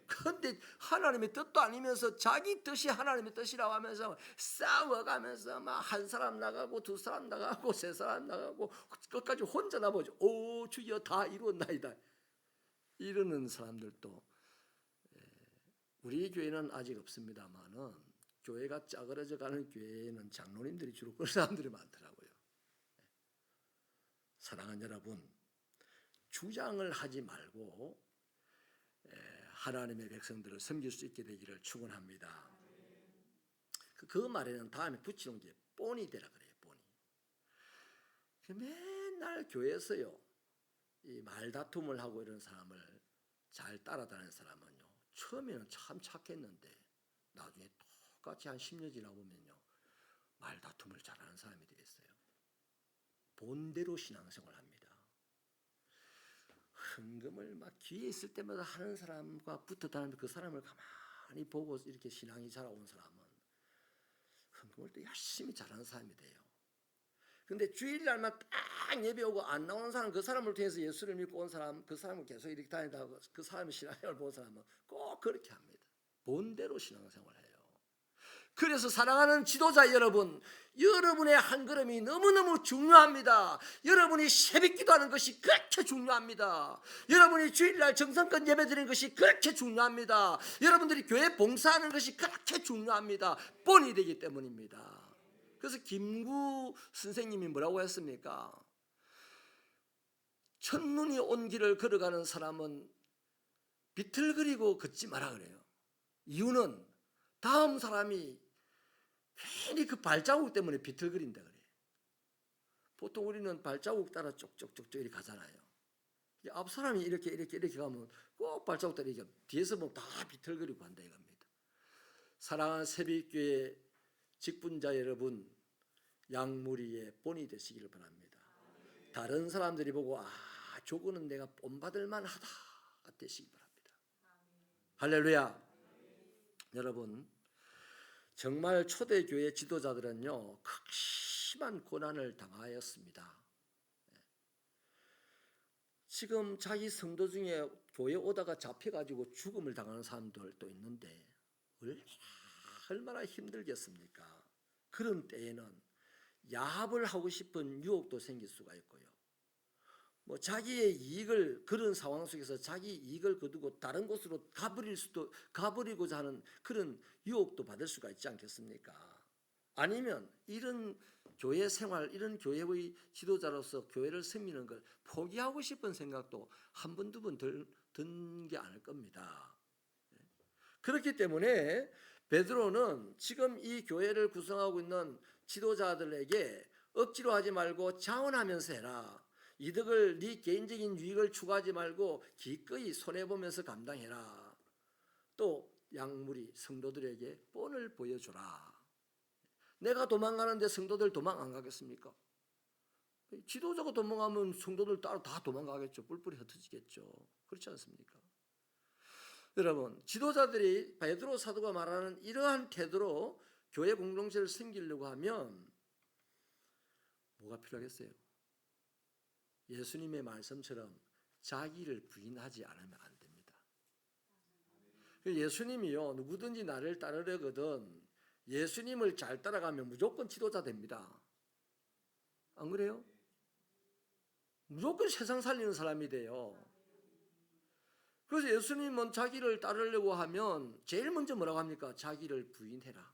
그런데 하나님의 뜻도 아니면서 자기 뜻이 하나님의 뜻이라고 하면서 싸워가면서 막 한 사람 나가고 두 사람 나가고 세 사람 나가고 끝까지 혼자 남아죠. 오 주여 다 이루었나이다. 이러는 사람들도 우리 교회는 아직 없습니다만은 교회가 짜그러져 가는 교회에는 장로님들이 주로 그런 사람들이 많더라고요. 사랑하는 여러분, 주장을 하지 말고 하나님의 백성들을 섬길 수 있게 되기를 축원합니다. 그 말에는 다음에 붙이는 게 본이 되라 그래요. 본이. 맨날 교회에서요 이 말다툼을 하고 이런 사람을 잘 따라다니는 사람은요 처음에는 참 착했는데 나중에 똑같이 한 10년 지나 보면요 말다툼을 잘하는 사람이 되겠어요. 본대로 신앙생활을 합니다. 헌금을 막 기회 있을 때마다 하는 사람과 붙어 다니면 그 사람을 가만히 보고 이렇게 신앙이 자라온 사람은 헌금을 또 열심히 잘하는 사람이 돼요. 근데 주일날만 딱 예배 오고 안 나오는 사람, 그 사람을 통해서 예수를 믿고 온 사람, 그 사람을 계속 이렇게 다니다가 그 사람의 신앙생활을 본 사람은 꼭 그렇게 합니다. 본대로 신앙생활을 해요. 그래서 사랑하는 지도자 여러분, 여러분의 한 걸음이 너무너무 중요합니다. 여러분이 새벽 기도하는 것이 그렇게 중요합니다. 여러분이 주일날 정성껏 예배드리는 것이 그렇게 중요합니다. 여러분들이 교회 봉사하는 것이 그렇게 중요합니다. 본이 되기 때문입니다. 그래서 김구 선생님이 뭐라고 했습니까? 첫눈이 온 길을 걸어가는 사람은 비틀거리고 걷지 마라 그래요. 이유는 다음 사람이 괜히 그 발자국 때문에 비틀거린다 그래요. 보통 우리는 발자국 따라 쪽쪽쪽쪽 이렇게 가잖아요. 앞 사람이 이렇게 가면 꼭 발자국 따라 이렇게 뒤에서 보면 다 비틀거리고 간다 이겁니다. 사랑하는 새벽교회 직분자 여러분, 양무리의 본이 되시기를 바랍니다. 다른 사람들이 보고 저거는 내가 본받을 만하다 되시기 바랍니다. 할렐루야. 여러분, 정말 초대교회 지도자들은요 극심한 고난을 당하였습니다. 지금 자기 성도 중에 교회 오다가 잡혀가지고 죽음을 당하는 사람들도 있는데 얼마나 힘들겠습니까? 그런 때에는 야합을 하고 싶은 유혹도 생길 수가 있고요. 뭐 자기의 이익을 그런 상황 속에서 자기 이익을 거두고 다른 곳으로 가버리고자 하는 그런 유혹도 받을 수가 있지 않겠습니까? 아니면 이런 교회 생활, 이런 교회의 지도자로서 교회를 섬기는 걸 포기하고 싶은 생각도 한 번, 두 번 든 게 아닐 겁니다. 그렇기 때문에 베드로는 지금 이 교회를 구성하고 있는 지도자들에게 억지로 하지 말고 자원하면서 해라. 이득을 네 개인적인 유익을 추구하지 말고 기꺼이 손해보면서 감당해라. 또 양무리 성도들에게 본을 보여줘라. 내가 도망가는데 성도들 도망 안 가겠습니까? 지도자가 도망가면 성도들 따로 다 도망가겠죠. 뿔뿔이 흩어지겠죠. 그렇지 않습니까? 여러분, 지도자들이 베드로 사도가 말하는 이러한 태도로 교회 공동체를 섬기려고 하면 뭐가 필요하겠어요? 예수님의 말씀처럼 자기를 부인하지 않으면 안 됩니다. 예수님이요 누구든지 나를 따르려거든 예수님을 잘 따라가면 무조건 지도자 됩니다. 안 그래요? 무조건 세상 살리는 사람이 돼요. 그래서 예수님은 자기를 따르려고 하면 제일 먼저 뭐라고 합니까? 자기를 부인해라.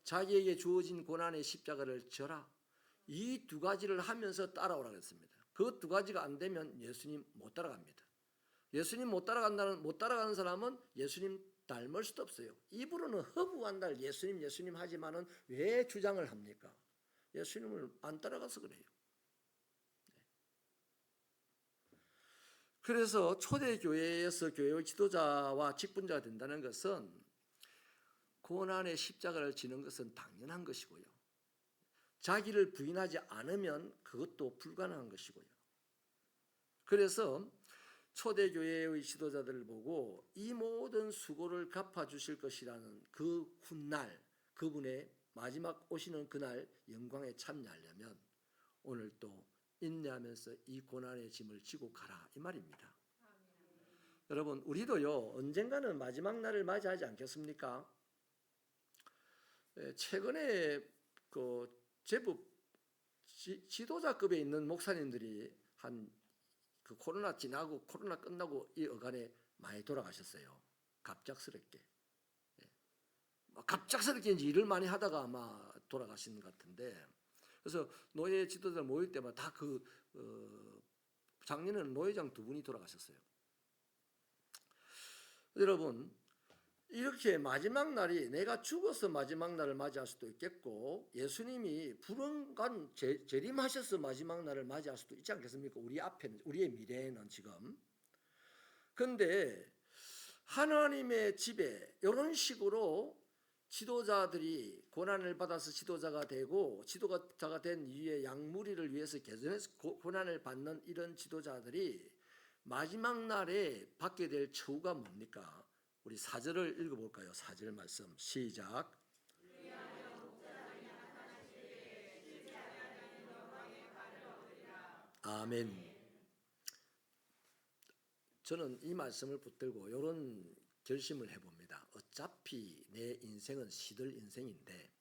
자기에게 주어진 고난의 십자가를 져라. 이 두 가지를 하면서 따라오라고 했습니다. 그 두 가지가 안 되면 예수님 못 따라갑니다. 예수님 못 따라가는 사람은 예수님 닮을 수도 없어요. 입으로는 허구한달 예수님 하지만은 왜 주장을 합니까? 예수님을 안 따라가서 그래요. 그래서 초대 교회에서 교회의 지도자와 직분자가 된다는 것은 고난의 십자가를 지는 것은 당연한 것이고요. 자기를 부인하지 않으면 그것도 불가능한 것이고요. 그래서 초대교회의 지도자들을 보고 이 모든 수고를 갚아주실 것이라는 그 훗날, 그분의 마지막 오시는 그날 영광에 참여하려면 오늘 또 인내하면서 이 고난의 짐을 지고 가라, 이 말입니다. 여러분, 우리도요 언젠가는 마지막 날을 맞이하지 않겠습니까? 최근에 그 제법 지도자급에 있는 목사님들이 그 코로나 지나고 코로나 끝나고 이 어간에 많이 돌아가셨어요. 갑작스럽게. 갑작스럽게 이제 일을 많이 하다가 아마 돌아가신 것 같은데, 그래서 노예 지도자 모일 때마다 다 작년에는 노회장 두 분이 돌아가셨어요. 여러분, 이렇게 마지막 날이 내가 죽어서 마지막 날을 맞이할 수도 있겠고 예수님이 불언간 재림하셔서 마지막 날을 맞이할 수도 있지 않겠습니까? 우리 앞에는, 우리의 미래에는 지금. 그런데 하나님의 집에 이런 식으로 지도자들이 고난을 받아서 지도자가 되고 지도자가 된 이후에 양무리를 위해서 개선해서 고난을 받는 이런 지도자들이 마지막 날에 받게 될 처우가 뭡니까? 우리 4절을 읽어볼까요? 4절 말씀 시작. 아멘. 저는 이 말씀을 붙들고 이런 결심을 해봅니다. 어차피 내 인생은 시들 인생인데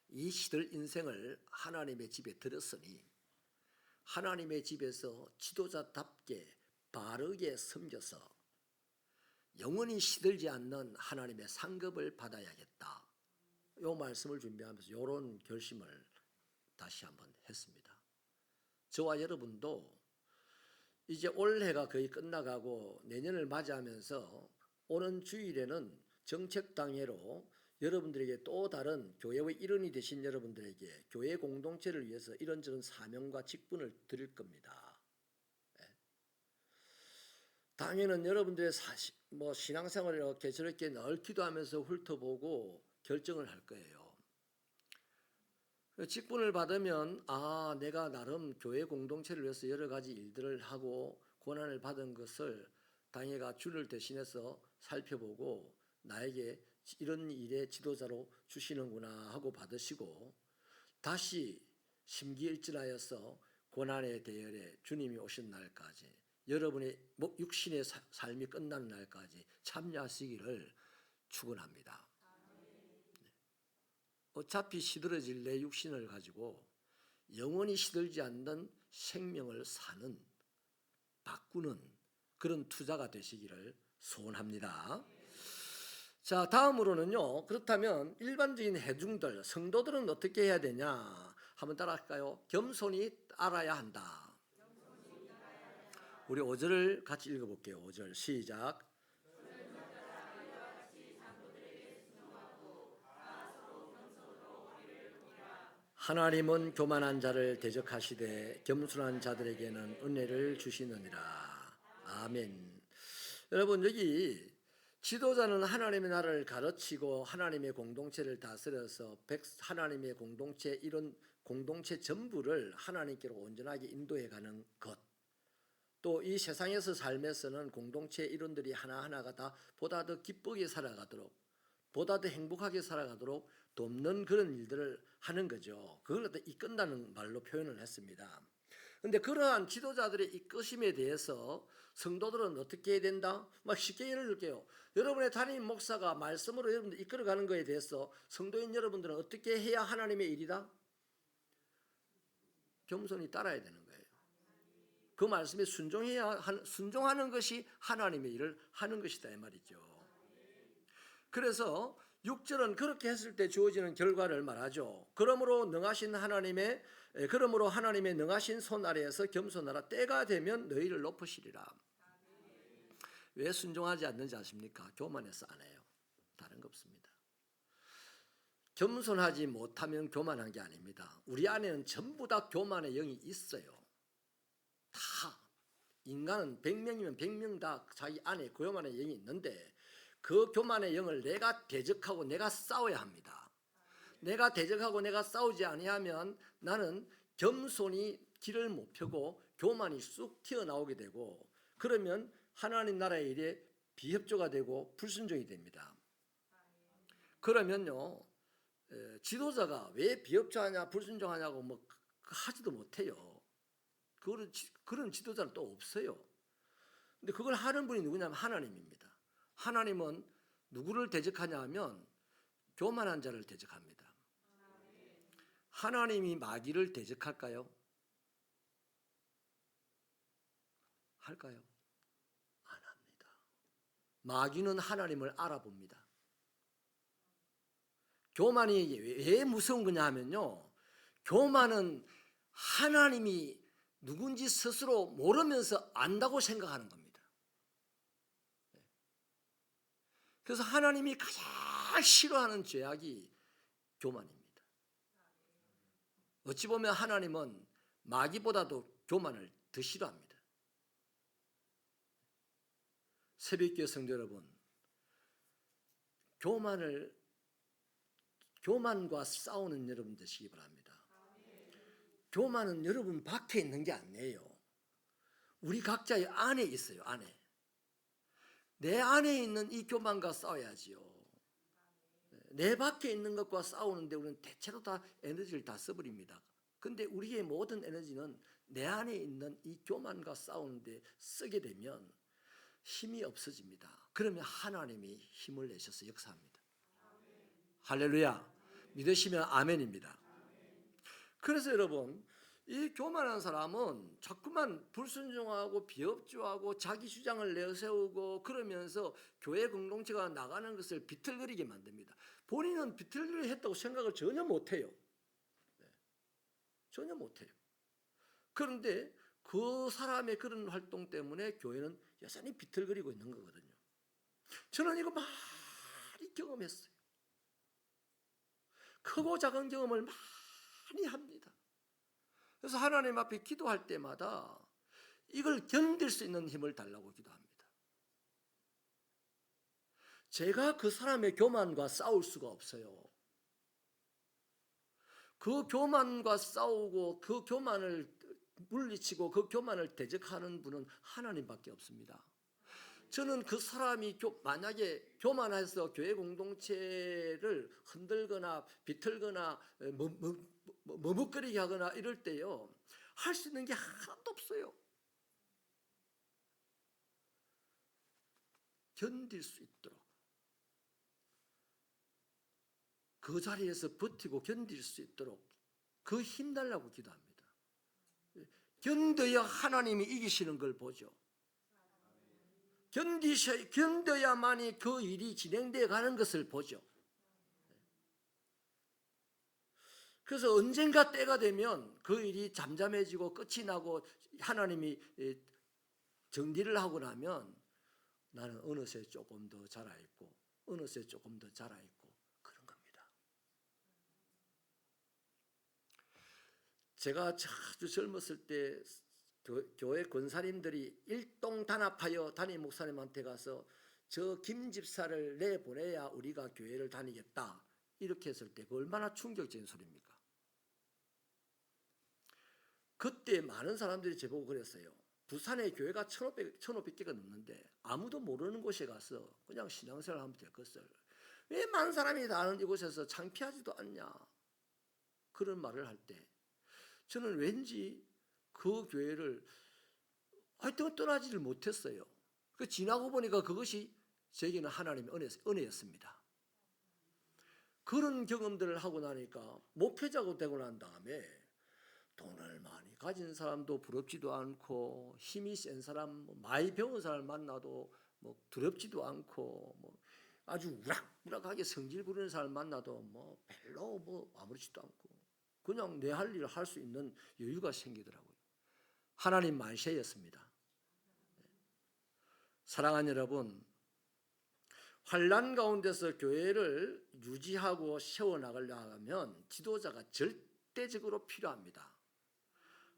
이 시들 인생을 하나님의 집에 들었으니 하나님의 집에서 지도자답게 바르게 섬겨서 영원히 시들지 않는 하나님의 상급을 받아야겠다. 이 말씀을 준비하면서 이런 결심을 다시 한번 했습니다. 저와 여러분도 이제 올해가 거의 끝나가고 내년을 맞이하면서 오는 주일에는 정책당회로 여러분들에게 또 다른 교회의 일원이 되신 여러분들에게 교회 공동체를 위해서 이런저런 사명과 직분을 드릴 겁니다. 당연은 여러분들의 신앙생활을 이렇게 저렇게 늘 기도하면서 훑어보고 결정을 할 거예요. 직분을 받으면 내가 나름 교회 공동체를 위해서 여러 가지 일들을 하고 고난을 받은 것을 당회가 주를 대신해서 살펴보고 나에게 이런 일의 지도자로 주시는구나 하고 받으시고 다시 심기일전하여서 고난의 대열에 주님이 오신 날까지 여러분의 육신의 삶이 끝나는 날까지 참여하시기를 축원합니다. 어차피 시들어질 내 육신을 가지고 영원히 시들지 않는 생명을 사는, 바꾸는 그런 투자가 되시기를 소원합니다. 자, 다음으로는요. 그렇다면 일반적인 회중들, 성도들은 어떻게 해야 되냐? 한번 따라할까요? 겸손히 알아야 한다. 우리 5절을 같이 읽어볼게요. 5절 시작. 하나님은 교만한 자를 대적하시되 겸손한 자들에게는 은혜를 주시느니라. 아멘. 여러분, 여기 지도자는 하나님의 나라를 가르치고 하나님의 공동체를 다스려서 하나님의 공동체, 이런 공동체 전부를 하나님께로 온전하게 인도해가는 것, 또 이 세상에서 삶에서는 공동체 일원들이 하나하나가 다 보다 더 기쁘게 살아가도록, 보다 더 행복하게 살아가도록 돕는 그런 일들을 하는 거죠. 그걸 갖다 이끈다는 말로 표현을 했습니다. 그런데 그러한 지도자들의 이끄심에 대해서 성도들은 어떻게 해야 된다? 쉽게 예를 들게요. 여러분의 담임 목사가 말씀으로 여러분들 이끌어가는 것에 대해서 성도인 여러분들은 어떻게 해야 하나님의 일이다? 겸손히 따라야 되는 거예요. 그 말씀에 순종하는 것이 하나님의 일을 하는 것이다 이 말이죠. 그래서 6절은 그렇게 했을 때 주어지는 결과를 말하죠. 그러므로 하나님의 능하신 손 아래에서 겸손하라. 때가 되면 너희를 높으시리라. 왜 순종하지 않는지 아십니까? 교만해서 안 해요. 다른 거 없습니다. 겸손하지 못하면 교만한 게 아닙니다. 우리 안에는 전부 다 교만의 영이 있어요. 다. 인간은 100명이면 100명 다 자기 안에 교만의 영이 있는데 그 교만의 영을 내가 대적하고 내가 싸워야 합니다. 내가 대적하고 내가 싸우지 아니하면 나는 겸손히 길을 못 펴고 교만이 쑥 튀어나오게 되고 그러면 하나님 나라의 일에 비협조가 되고 불순종이 됩니다. 그러면요 지도자가 왜 비협조하냐 불순종하냐고 뭐 하지도 못해요. 그런 지도자는 또 없어요. 근데 그걸 하는 분이 누구냐면 하나님입니다. 하나님은 누구를 대적하냐 하면 교만한 자를 대적합니다. 하나님이 마귀를 대적할까요? 할까요? 안 합니다. 마귀는 하나님을 알아봅니다. 교만이 왜 무서운 거냐 하면요 교만은 하나님이 누군지 스스로 모르면서 안다고 생각하는 겁니다. 그래서 하나님이 가장 싫어하는 죄악이 교만입니다. 어찌 보면 하나님은 마귀보다도 교만을 더 싫어합니다. 새벽교회 성도 여러분, 교만과 싸우는 여러분 되시기 바랍니다. 교만은 여러분 밖에 있는 게 아니에요. 우리 각자의 안에 있어요. 내 안에 있는 이 교만과 싸워야지요. 내 밖에 있는 것과 싸우는데 우리는 대체로 다 에너지를 다 써버립니다. 근데 우리의 모든 에너지는 내 안에 있는 이 교만과 싸우는데 쓰게 되면 힘이 없어집니다. 그러면 하나님이 힘을 내셔서 역사합니다. 할렐루야. 믿으시면 아멘입니다. 그래서 여러분 이 교만한 사람은 자꾸만 불순종하고 비협조하고 자기 주장을 내세우고 그러면서 교회 공동체가 나가는 것을 비틀거리게 만듭니다. 본인은 비틀거리 했다고 생각을 전혀 못해요. 전혀 못해요. 그런데 그 사람의 그런 활동 때문에 교회는 여전히 비틀거리고 있는 거거든요. 저는 이거 많이 경험했어요. 크고 작은 경험을 많이 합니다. 그래서 하나님 앞에 기도할 때마다 이걸 견딜 수 있는 힘을 달라고 기도합니다. 제가 그 사람의 교만과 싸울 수가 없어요. 그 교만과 싸우고 그 교만을 물리치고 그 교만을 대적하는 분은 하나님밖에 없습니다. 저는 그 사람이 만약에 교만해서 교회 공동체를 흔들거나 비틀거나 머뭇거리게 하거나 이럴 때요 할 수 있는 게 하나도 없어요. 견딜 수 있도록 그 자리에서 버티고 견딜 수 있도록 그 힘 달라고 기도합니다. 견뎌야 하나님이 이기시는 걸 보죠. 견뎌야만이 그 일이 진행되어 가는 것을 보죠. 그래서 언젠가 때가 되면 그 일이 잠잠해지고 끝이 나고 하나님이 정리를 하고 나면 나는 어느새 조금 더 자라있고 어느새 조금 더 자라있고 그런 겁니다. 제가 아주 젊었을 때 교회 권사님들이 일동단합하여 담임 목사님한테 가서 저 김 집사를 내보내야 우리가 교회를 다니겠다 이렇게 했을 때 그 얼마나 충격적인 소리입니까? 그때 많은 사람들이 제보고 그랬어요. 부산에 교회가 1,500개가 넘는데 아무도 모르는 곳에 가서 그냥 신앙생활 하면 될 것을 왜 많은 사람이 다 아는 이곳에서 창피하지도 않냐 그런 말을 할 때 저는 왠지 그 교회를 하여튼 떠나지를 못했어요. 지나고 보니까 그것이 제게는 하나님의 은혜였습니다. 그런 경험들을 하고 나니까 목회자가 되고 난 다음에 돈을 많이 가진 사람도 부럽지도 않고 힘이 센 사람, 많이 배운 사람 만나도 뭐 두렵지도 않고 뭐 아주 우락우락하게 성질 부리는 사람 만나도 뭐 별로 뭐 아무렇지도 않고 그냥 내 할 일을 할 수 있는 여유가 생기더라고요. 하나님 만세였습니다. 사랑하는 여러분, 환난 가운데서 교회를 유지하고 세워나가려고 하면 지도자가 절대적으로 필요합니다.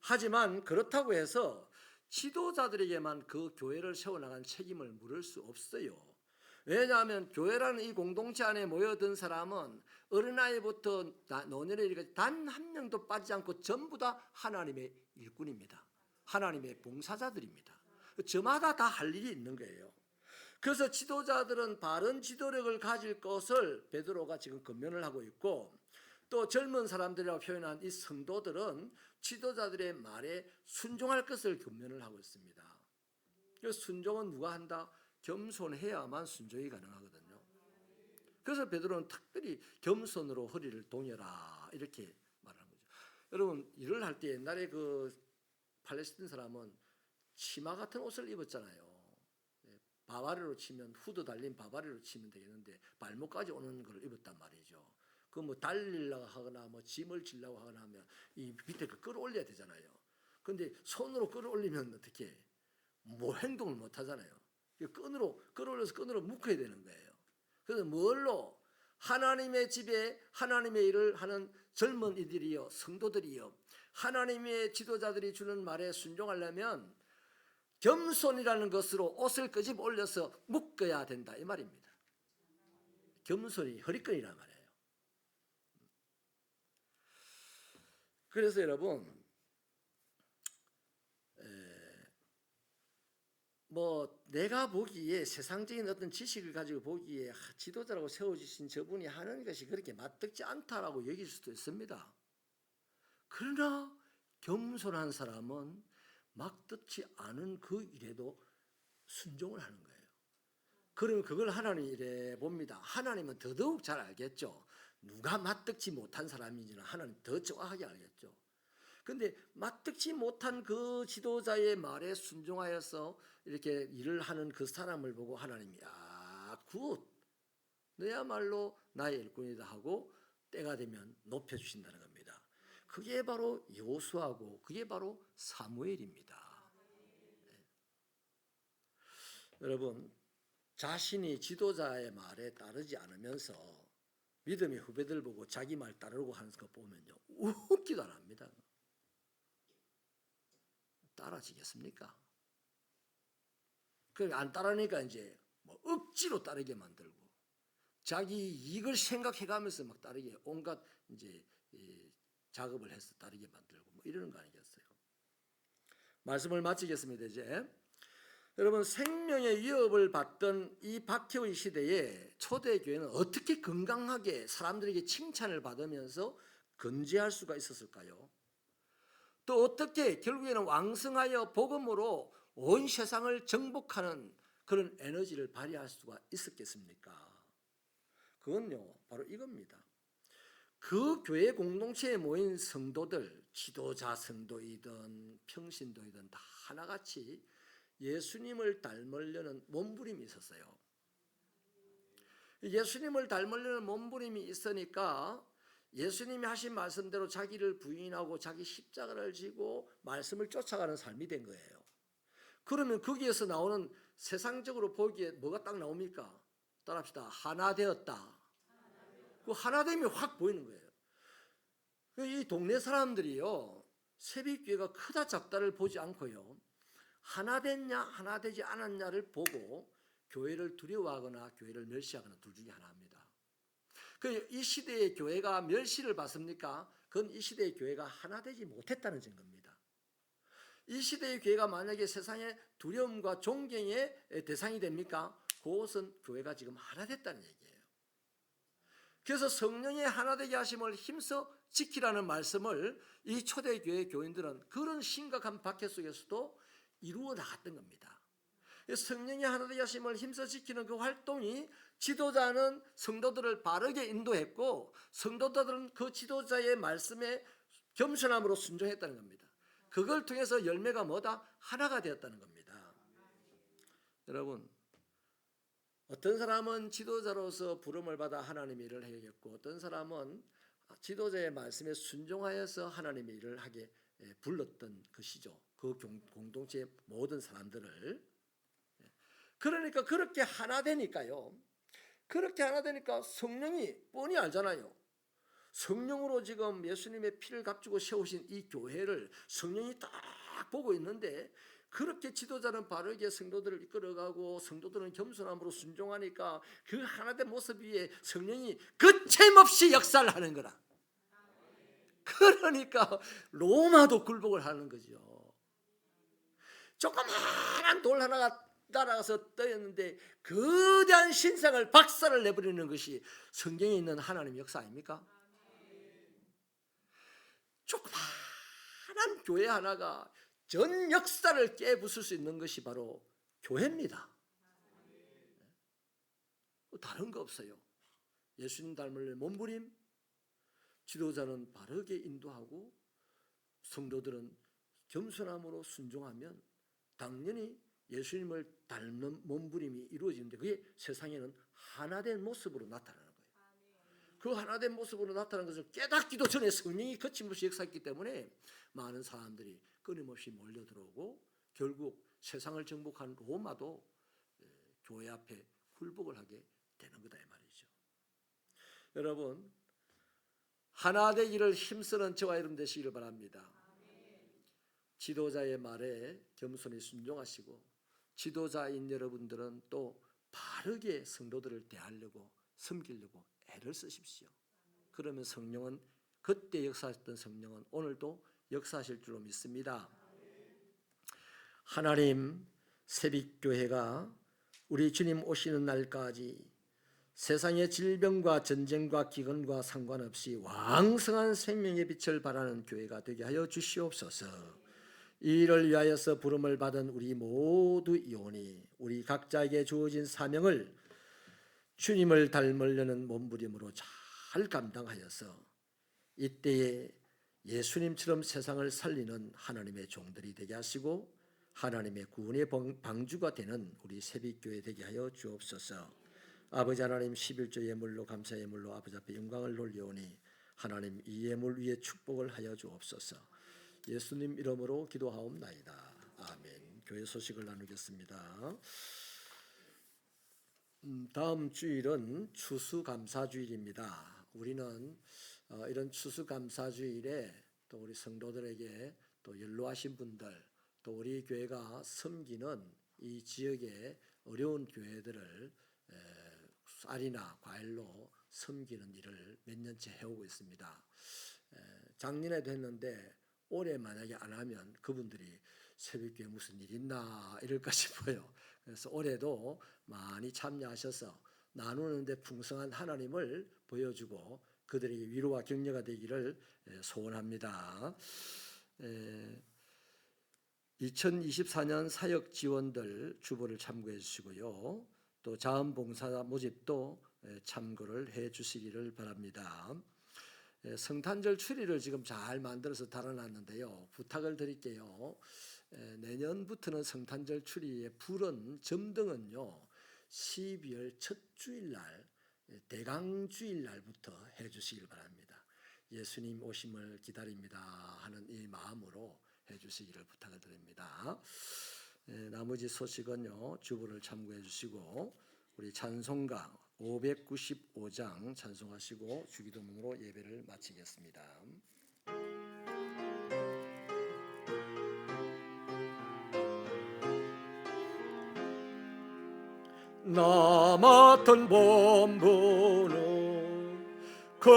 하지만 그렇다고 해서 지도자들에게만 그 교회를 세워나가는 책임을 물을 수 없어요. 왜냐하면 교회라는 이 공동체 안에 모여든 사람은 어린아이부터 노년에 이르기까지 단 한 명도 빠지지 않고 전부 다 하나님의 일꾼입니다. 하나님의 봉사자들입니다. 저마다 다 할 일이 있는 거예요. 그래서 지도자들은 바른 지도력을 가질 것을 베드로가 지금 권면을 하고 있고, 또 젊은 사람들이라고 표현한 이 성도들은 지도자들의 말에 순종할 것을 권면을 하고 있습니다. 그래서 순종은 누가 한다? 겸손해야만 순종이 가능하거든요. 그래서 베드로는 특별히 겸손으로 허리를 동여라 이렇게 말하는 거죠. 여러분, 일을 할 때 옛날에 그 팔레스틴 사람은 치마 같은 옷을 입었잖아요. 바바리로 치면 후드 달린 바바리로 치면 되겠는데 발목까지 오는 걸 입었단 말이죠. 그 뭐 달리려고 하거나 뭐 짐을 지려고 하거나 하면 이 밑에 그 끌어올려야 되잖아요. 근데 손으로 끌어올리면 어떻게 뭐 행동을 못 하잖아요. 끈으로 끌어올려서 끈으로 묶어야 되는 거예요. 그래서 뭘로? 하나님의 집에 하나님의 일을 하는 젊은 이들이요, 성도들이요, 하나님의 지도자들이 주는 말에 순종하려면 겸손이라는 것으로 옷을 끄집어 올려서 묶어야 된다 이 말입니다. 겸손이 허리끈이란 말이에요. 그래서 여러분, 뭐 내가 보기에 세상적인 어떤 지식을 가지고 보기에 지도자라고 세워주신 저분이 하는 것이 그렇게 맞듣지 않다라고 여길 수도 있습니다. 그러나 겸손한 사람은 막듣지 않은 그 일에도 순종을 하는 거예요. 그러면 그걸 하나님 일에 봅니다. 하나님은 더더욱 잘 알겠죠. 누가 맞듣지 못한 사람인지는 하나님 더 정확하게 알겠죠. 그런데 맞듣지 못한 그 지도자의 말에 순종하여서 이렇게 일을 하는 그 사람을 보고 하나님이 굿, 너야말로 나의 일꾼이다 하고 때가 되면 높여주신다는 겁니다. 그게 바로 여호수아고 그게 바로 사무엘입니다. 네. 여러분, 자신이 지도자의 말에 따르지 않으면서 믿음의 후배들 보고 자기 말 따르고 하는 거 보면요, 웃기도 안 합니다. 따라지겠습니까? 그 안 따르니까 이제 뭐 억지로 따르게 만들고 자기 이익을 생각해가면서 막 따르게 온갖 이제 작업을 해서 따르게 만들고 뭐 이러는 거 아니겠어요? 말씀을 마치겠습니다. 이제 여러분, 생명의 위협을 받던 이 박해의 시대에 초대교회는 어떻게 건강하게 사람들에게 칭찬을 받으면서 건재할 수가 있었을까요? 또 어떻게 결국에는 왕성하여 복음으로 온 세상을 정복하는 그런 에너지를 발휘할 수가 있었겠습니까? 그건요, 바로 이겁니다. 그 교회 공동체에 모인 성도들, 지도자 성도이든 평신도이든 다 하나같이 예수님을 닮으려는 몸부림이 있었어요. 예수님을 닮으려는 몸부림이 있으니까 예수님이 하신 말씀대로 자기를 부인하고 자기 십자가를 지고 말씀을 쫓아가는 삶이 된 거예요. 그러면 거기에서 나오는 세상적으로 보기에 뭐가 딱 나옵니까? 따라합시다. 하나 되었다. 그 하나됨이 확 보이는 거예요. 이 동네 사람들이요, 새벽교회가 크다 작다를 보지 않고요, 하나 됐냐 하나 되지 않았냐를 보고 교회를 두려워하거나 교회를 멸시하거나 둘 중에 하나입니다. 이 시대의 교회가 멸시를 받습니까? 그건 이 시대의 교회가 하나 되지 못했다는 증거입니다. 이 시대의 교회가 만약에 세상의 두려움과 존경의 대상이 됩니까? 그것은 교회가 지금 하나 됐다는 얘기예요. 그래서 성령의 하나 되게 하심을 힘써 지키라는 말씀을 이 초대교회 교인들은 그런 심각한 박해 속에서도 이루어 나갔던 겁니다. 성령의 하나 되게 하심을 힘써 지키는 그 활동이 성도들을 바르게 인도했고, 성도들은 그 지도자의 말씀에 겸손함으로 순종했다는 겁니다. 그걸 통해서 열매가 뭐다? 하나가 되었다는 겁니다. 여러분, 어떤 사람은 지도자로서 부름을 받아 하나님의 일을 해야겠고, 어떤 사람은 지도자의 말씀에 순종하여서 하나님의 일을 하게 불렀던 것이죠. 그 공동체의 모든 사람들을. 그러니까 그렇게 하나 되니까요. 그렇게 하나 되니까 성령이 뻔히 알잖아요. 성령으로 지금 예수님의 피를 값주고 세우신 이 교회를 성령이 딱 보고 있는데, 그렇게 지도자는 바르게 성도들을 이끌어가고 성도들은 겸손함으로 순종하니까 그 하나된 모습 위에 성령이 거침없이 역사를 하는 거라. 그러니까 로마도 굴복을 하는 거죠. 조그마한 돌 하나가 날아가서 떠였는데 거대한 신상을 박살을 내버리는 것이 성경에 있는 하나님의 역사 아닙니까? 조그마한 교회 하나가 전 역사를 깨부술 수 있는 것이 바로 교회입니다. 다른 거 없어요. 예수님 닮을 몸부림, 지도자는 바르게 인도하고 성도들은 겸손함으로 순종하면 당연히 예수님을 닮는 몸부림이 이루어지는데, 그게 세상에는 하나된 모습으로 나타나는 거예요. 그 하나된 모습으로 나타나는 것을 깨닫기도 전에 성령이 거침없이 역사했기 때문에 많은 사람들이 끊임없이 몰려들어오고 결국 세상을 정복한 로마도 교회 앞에 굴복을 하게 되는 거다 이 말이죠. 여러분, 하나 되기를 힘쓰는 저와 여러분 되시기를 바랍니다. 지도자의 말에 겸손히 순종하시고, 지도자인 여러분들은 또 바르게 성도들을 대하려고 섬기려고 애를 쓰십시오. 그러면 성령은, 그때 역사하셨던 성령은 오늘도 역사하실 줄로 믿습니다. 하나님, 새빛교회가 우리 주님 오시는 날까지 세상의 질병과 전쟁과 기근과 상관없이 왕성한 생명의 빛을 발하는 교회가 되게 하여 주시옵소서. 이 일을 위하여서 부름을 받은 우리 모두 이오니 우리 각자에게 주어진 사명을 주님을 닮으려는 몸부림으로 잘 감당하여서 이때에 예수님처럼 세상을 살리는 하나님의 종들이 되게 하시고 하나님의 구원의 방주가 되는 우리 새빛교회 되게 하여 주옵소서. 아버지 하나님, 11조 예물로 감사 예물로 아버지 앞에 영광을 돌려오니 하나님 이 예물 위에 축복을 하여 주옵소서. 예수님 이름으로 기도하옵나이다. 아멘. 교회 소식을 나누겠습니다. 다음 주일은 추수감사주일입니다. 우리는 이런 추수감사주일에 또 우리 성도들에게 또 연로하신 분들, 또 우리 교회가 섬기는 이 지역의 어려운 교회들을 쌀이나 과일로 섬기는 일을 몇 년째 해오고 있습니다. 작년에도 했는데 올해 만약에 안 하면 그분들이 새벽교회 무슨 일 있나 이럴까 싶어요. 그래서 올해도 많이 참여하셔서 나누는데 풍성한 하나님을 보여주고 그들에게 위로와 격려가 되기를 소원합니다. 2024년 사역 지원들 주보를 참고해 주시고요. 또 자원봉사 모집도 참고를 해 주시기를 바랍니다. 성탄절 추리를 지금 잘 만들어서 달아놨는데요. 부탁을 드릴게요. 내년부터는 성탄절 추리의 불은 점등은요 12월 첫 주일날 대강주일날부터 해주시길 바랍니다. 예수님 오심을 기다립니다 하는 이 마음으로 해주시기를 부탁을 드립니다. 나머지 소식은요 주보를 참고해 주시고 우리 찬송가 595장 찬송하시고 주기도문으로 예배를 마치겠습니다. 나 맡은 본분은 그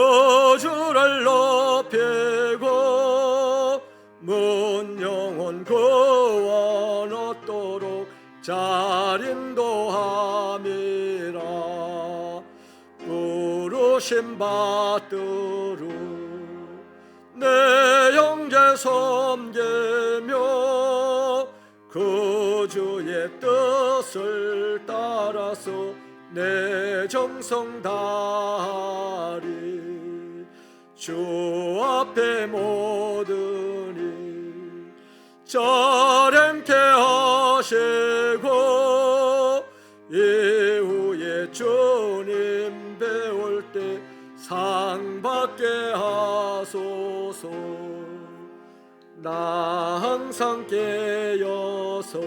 주를 높이고 문 영혼 그와 얻도록 잘 인도함이라. 부르심 받들어 내 형제 섬기며 그 주의 뜻을 따라서 내 정성 다하리. 주 앞에 모든 일 저렴케 하시고 이후에 주님 배울 때 상 받게 하소서. 나 항상 깨어서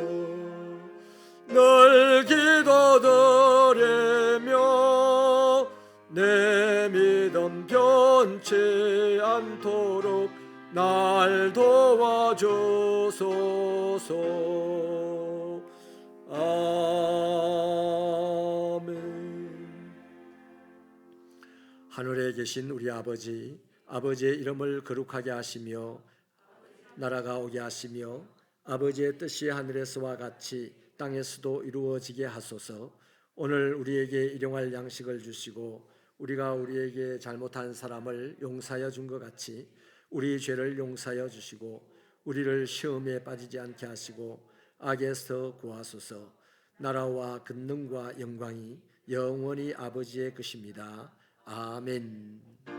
늘 기도드리며 내 믿음 변치 않도록 날 도와주소서. 아멘. 하늘에 계신 우리 아버지, 아버지의 이름을 거룩하게 하시며 나라가 오게 하시며 아버지의 뜻이 하늘에서와 같이 땅에서도 이루어지게 하소서. 오늘 우리에게 일용할 양식을 주시고 우리가 우리에게 잘못한 사람을 용서하여 준 것 같이 우리 죄를 용서하여 주시고 우리를 시험에 빠지지 않게 하시고 악에서 구하소서. 나라와 권능과 영광이 영원히 아버지의 것입니다. 아멘.